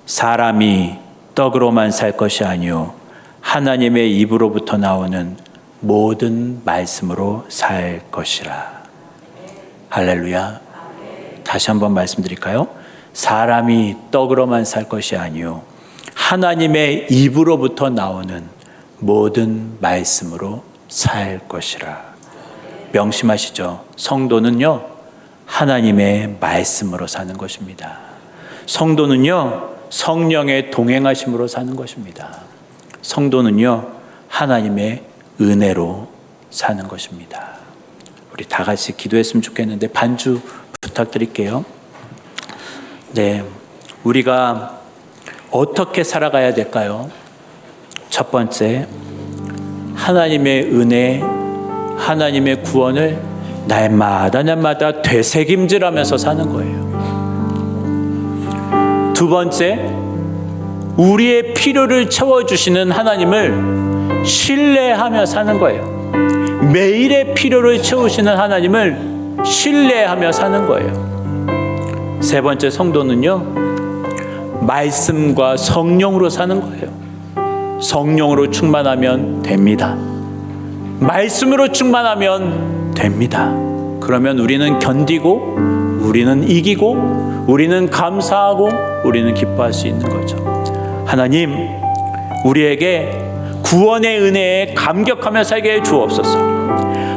사람이 떡으로만 살 것이 아니요 하나님의 입으로부터 나오는 모든 말씀으로 살 것이라. 할렐루야. 다시 한번 말씀드릴까요? 사람이 떡으로만 살 것이 아니요 하나님의 입으로부터 나오는 모든 말씀으로 살 것이라. 명심하시죠. 성도는요, 하나님의 말씀으로 사는 것입니다. 성도는요, 성령의 동행하심으로 사는 것입니다. 성도는요, 하나님의 은혜로 사는 것입니다. 우리 다 같이 기도했으면 좋겠는데 반주 부탁드릴게요. 네, 우리가 어떻게 살아가야 될까요? 첫 번째, 하나님의 은혜, 하나님의 구원을 날마다 되새김질하면서 사는 거예요. 두 번째, 우리의 필요를 채워주시는 하나님을 신뢰하며 사는 거예요. 매일의 필요를 채우시는 하나님을 신뢰하며 사는 거예요. 세 번째, 성도는요, 말씀과 성령으로 사는 거예요. 성령으로 충만하면 됩니다. 말씀으로 충만하면 됩니다. 그러면 우리는 견디고, 우리는 이기고, 우리는 감사하고, 우리는 기뻐할 수 있는 거죠. 하나님, 우리에게 구원의 은혜에 감격하며 살게 해 주옵소서.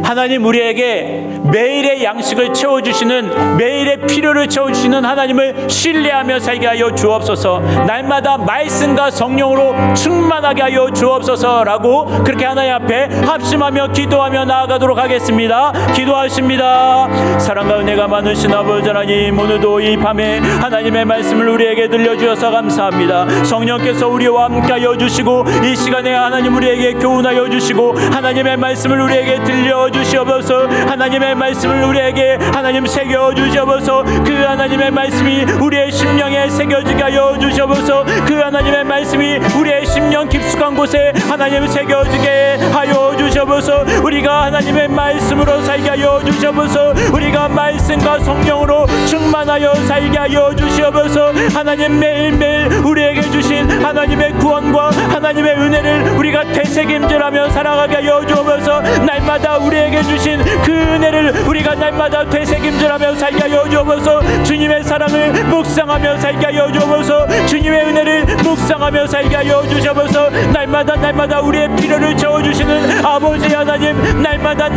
하나님, 우리에게 매일의 양식을 채워주시는, 매일의 필요를 채워주시는 하나님을 신뢰하며 살게 하여 주옵소서. 날마다 말씀과 성령으로 충만하게 하여 주옵소서라고 그렇게 하나님 앞에 합심하며 기도하며 나아가도록 하겠습니다. 기도하십니다. 사랑과 은혜가 많으신 아버지 하나님, 오늘도 이 밤에 하나님의 말씀을 우리에게 들려주셔서 감사합니다. 성령께서 우리와 함께 하여 주시고, 이 시간에 하나님 우리에게 교훈하여 주시고, 하나님의 말씀을 우리에게 들려주시옵소서. 하나님의 말씀을 우리에게 하나님 새겨주시옵소서. 그 하나님의 말씀이 우리의 심령에 새겨지게 하여 주시옵소서. 그 하나님의 말씀이 우리의 심령 깊숙한 곳에 하나님 새겨지게 하여 주시옵소서. 우리가 하나님의 말씀으로 살게 하여 주시옵소서. 우리가 말씀과 성령으로 충만하여 살게 하여 주시옵소서. 하나님, 매일매일 우리에게 주신 하나님의 구원과 하나님 하나님의 은혜를 우리가 되새김질하며 살아가게 하여 주옵소서. 날마다 우리에게 주신 그 은혜를 우리가 날마다 되새김질하며 살게 하여 주옵소서. 주님의 사랑을 묵상하며 살게 하여 주옵소서. 주님의 은혜를 묵상하며 살게 하여 주옵소서. 날마다 우리의 필요를 채워주시는 아버지 하나님, 날마다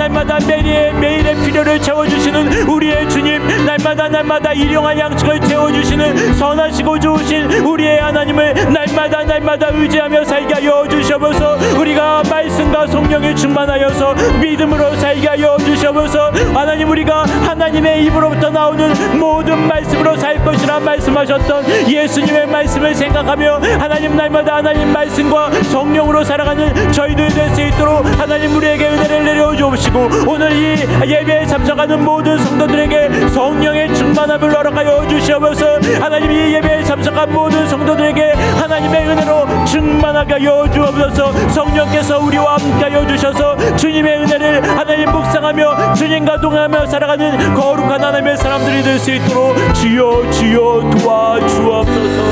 매일의 필요를 채워주시는 우리의 주님, 날마다 일용할 양식을 채워주시는 선하시고 좋으신 우리의 하나님을 날마다 의지하며 살게 하여 주시옵소서. 우리가 말씀과 성령에 충만하여서 믿음으로 살게 하여 주시옵소서. 하나님, 우리가 하나님의 입으로부터 나오는 모든 말씀으로 살 것이라 말씀하셨던 예수님의 말씀을 생각하며 하나님, 날마다 하나님 말씀과 성령으로 살아가는 저희들 될 수 있도록 하나님 우리에게 은혜를 내려 주옵시고, 오늘 이 예배에 참석하는 모든 성도들에게 성령의 충만함을 허락하여 주시옵소서. 하나님, 이 예배에 참석한 모든 성도들에게 하나님의 은혜로 충만하게 하여 주옵소서. 성령께서 우리와 함께 하여 주셔서 주님의 은혜를 하나님 묵상하며 주님과 동행하며 살아가는 거룩한 하나님의 사람들이 될 수 있도록 주여 도와주옵소서.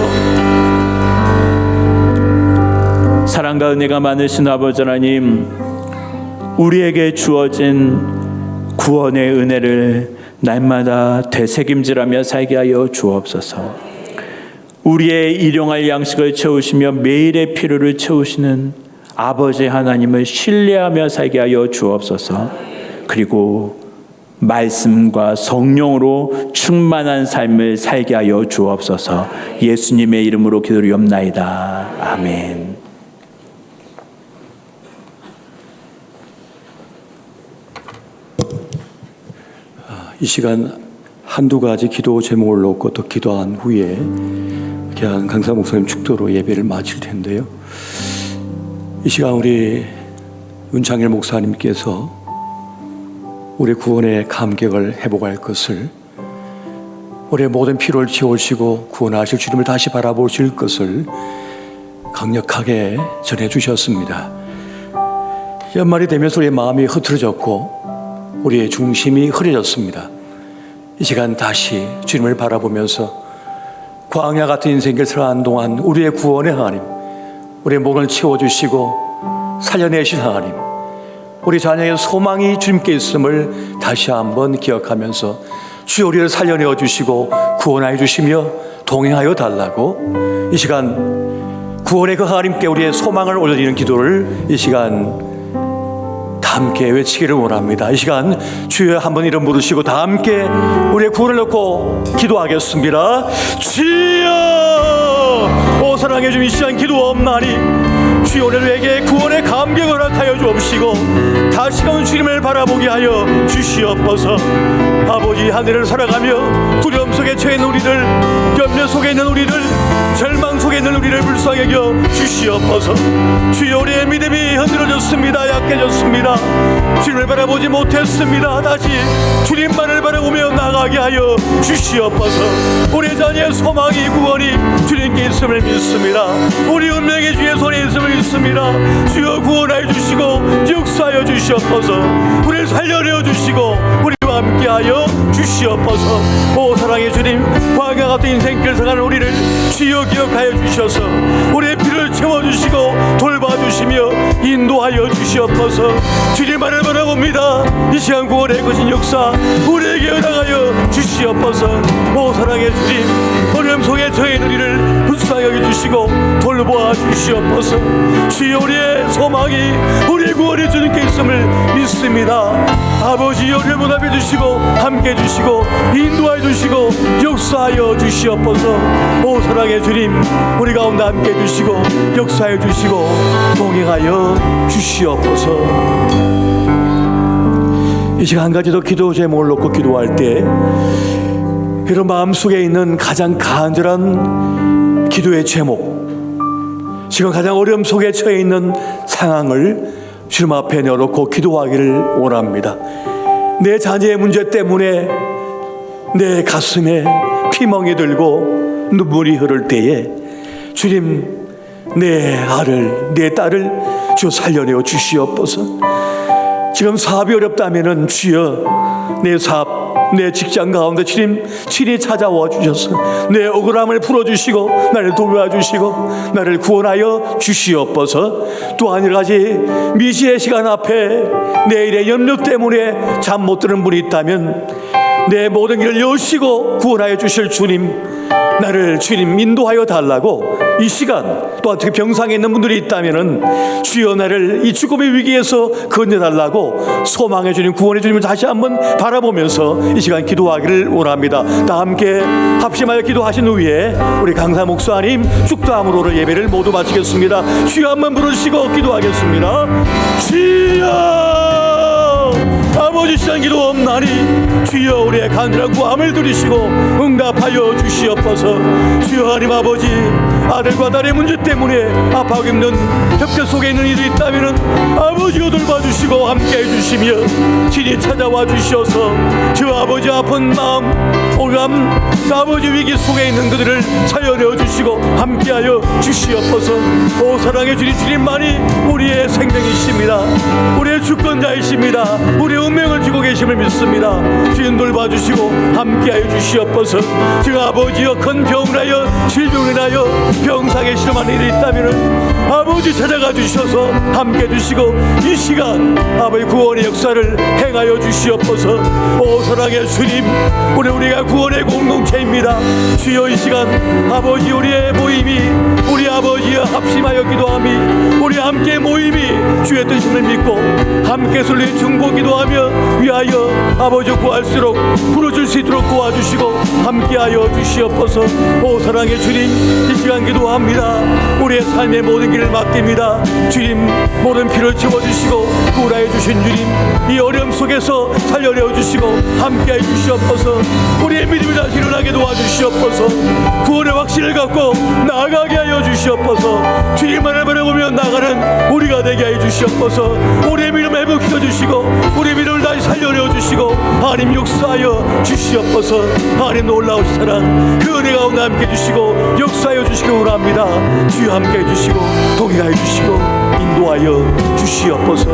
사랑과 은혜가 많으신 아버지 하나님, 우리에게 주어진 구원의 은혜를 날마다 되새김질하며 살게 하여 주옵소서. 우리의 일용할 양식을 채우시며 매일의 필요를 채우시는 아버지 하나님을 신뢰하며 살게 하여 주옵소서. 그리고 말씀과 성령으로 충만한 삶을 살게 하여 주옵소서. 예수님의 이름으로 기도드리옵나이다. 아멘. 이 시간 한두 가지 기도 제목을 놓고 또 기도한 후에 그냥 강사 목사님 축도로 예배를 마칠 텐데요. 이 시간 우리 윤창일 목사님께서 우리 구원의 감격을 회복할 것을, 우리의 모든 피로를 채우시고 구원하실 주님을 다시 바라보실 것을 강력하게 전해주셨습니다. 연말이 되면서 우리의 마음이 흐트러졌고 우리의 중심이 흐려졌습니다. 이 시간 다시 주님을 바라보면서 광야 같은 인생을 살아가는 동안 우리의 구원의 하나님, 우리의 목을 채워주시고 살려내신 하나님, 우리 자녀의 소망이 주님께 있음을 다시 한번 기억하면서 주여 우리를 살려내어 주시고 구원하여 주시며 동행하여 달라고 이 시간 구원의 그 하나님께 우리의 소망을 올려드리는 기도를 이 시간 다 함께 외치기를 원합니다. 이 시간 주여 한번 이름 부르시고 다 함께 우리의 구원을 놓고 기도하겠습니다. 주여, 오 사랑해 주님, 이 시간 기도옵나니 주여 오늘 우리에게 구원의 감격을 허락하여 주옵시고 다시금 주님을 바라보게 하여 주시옵소서. 아버지, 하늘을 살아가며 두려움 속에 처해 있는 우리들, 염려 속에 있는 우리들, 절망 속에 있는 우리를 불쌍히 여겨 주시옵소서. 주여, 우리의 믿음이 흔들어졌습니다. 약해졌습니다. 주님을 바라보지 못했습니다. 다시 주님만을 바라보며 나가게 하여 주시옵소서. 우리 자녀의 소망이, 구원이 주님께 있음을 믿습니다. 우리 운명이 주의 손에 있음을 믿습니다. 주여 구원하여 주시고 역사하여 주시옵소서. 우리를 살려내어 주시고 우리와 함께하여 주시옵소서. 오 사랑의 주님, 광야 같은 인생길 살아가는 우리를 주여 기억하여 주셔서 우리의 피를 채워주시고 돌봐주시며 인도하여 주시옵소서. 주님만을 바라봅니다. 이 시간 구원의 것인 역사 우리에게 허락하여 주시옵소서. 오 사랑의 주님, 어려움 속에 처해 있는 우리를 불쌍히 여겨주시고 돌보아 주시옵소서. 주여, 우리의 소망이, 우리의 구원이 주님께 있음을 믿습니다. 아버지, 어려움을 답해 주시고 함께 해주시고 인도하여 주시고 역사하여 주시옵소서. 오 사랑의 주님, 우리 가운데 함께 해주시고 역사하여 주시고 동행하여 주시옵소서. 이 시간 한 가지 더 기도 제목을 놓고 기도할 때 여러분 마음속에 있는 가장 간절한 기도의 제목, 지금 가장 어려움 속에 처해 있는 상황을 주님 앞에 내어놓고 기도하기를 원합니다. 내 자녀의 문제 때문에 내 가슴에 피멍이 들고 눈물이 흐를 때에 주님, 내 아를, 내 딸을 주여 살려내어 주시옵소서. 지금 사업이 어렵다면은 주여 내 사업 내 직장 가운데 주님 친히 찾아와 주셔서 내 억울함을 풀어주시고 나를 도와주시고 나를 구원하여 주시옵소서. 또 한 가지, 미지의 시간 앞에 내일의 염려 때문에 잠 못 드는 분이 있다면 내 모든 길을 여시고 구원하여 주실 주님, 나를 주님 인도하여 달라고 이 시간, 또한 특히 병상에 있는 분들이 있다면 주여 나를 이 죽음의 위기에서 건져달라고 소망의 주님, 구원의 주님을 다시 한번 바라보면서 이 시간 기도하기를 원합니다. 다 함께 합심하여 기도하신 후에 우리 강사 목사님 축도함으로 예배를 모두 마치겠습니다. 주여 한번 부르시고 기도하겠습니다. 주여, 아버지 시간 기도옵나니 주여 우리의 간절한 구함을 들으시고 응답하여 주시옵소서. 주여 하나님 아버지, 아들과 딸의 문제 때문에 아파하고 힘든 협회 속에 있는 이들이 있다면 아버지여 돌봐주시고 함께해 주시며 친히 찾아와 주셔서 주 아버지 아픈 마음, 오감 아버지 위기 속에 있는 그들을 살려내 주시고 함께하여 주시옵소서. 오 사랑의 주님, 주님만이 우리의 생명이십니다. 우리의 주권자이십니다. 우리의 운명을 주고 계심을 믿습니다. 주님 돌봐주시고 함께하여 주시옵소서. 주 아버지여, 큰 병을 하여 질병을 인하여 병상에 실험하는 일이 있다면 아버지 찾아가 주셔서 함께 해주시고 이 시간 아버지 구원의 역사를 행하여 주시옵소서. 오 사랑의 주님, 우리가 구원의 공동체입니다. 주여 이 시간 아버지 우리의 모임이, 우리 아버지여 합심하여 기도함이, 우리 함께 모임이 주의 뜻임을 믿고 함께 설리 중보 기도하며 위하여 아버지 구할수록 부르줄 수 있도록 도와주시고 함께하여 주시옵소서. 오 사랑의 주님, 이 시간 기도합니다. 우리의 삶의 모든 길을 맡깁니다. 주님 모든 피를 채워주시고 구원하여 주신 주님, 이 어려움 속에서 살려내 주시고 함께해 주시옵소서. 우리의 믿음이 다시 일어나게 도와주시옵소서. 구원의 확신을 갖고 나아가게 하여 주시옵소서. 주님만을 바라보며 나가는 우리가 되게 하여 주시옵소서. 우리의 믿음을 회복시켜 주시고 우리의 믿음을 다시 살려내 주시고 하나님 역사하여 주시옵소서. 하나님 놀라우신 사랑, 그 은혜 가운데 함께 해주시고 역사하여 주시기 원합니다. 주여 함께 해주시고 동행하여 주시고 인도하여 주시옵소서.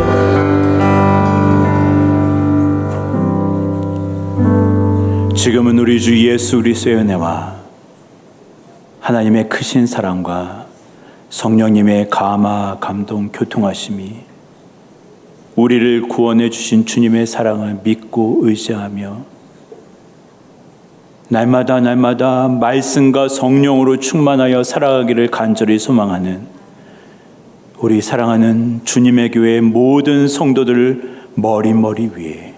지금은 우리 주 예수 그리스도의 은혜와 하나님의 크신 사랑과 성령님의 감화 감동 교통하심이 우리를 구원해 주신 주님의 사랑을 믿고 의지하며 날마다 말씀과 성령으로 충만하여 살아가기를 간절히 소망하는 우리 사랑하는 주님의 교회 모든 성도들 머리 위에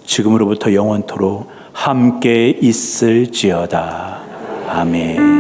지금으로부터 영원토록 함께 있을지어다. 아멘.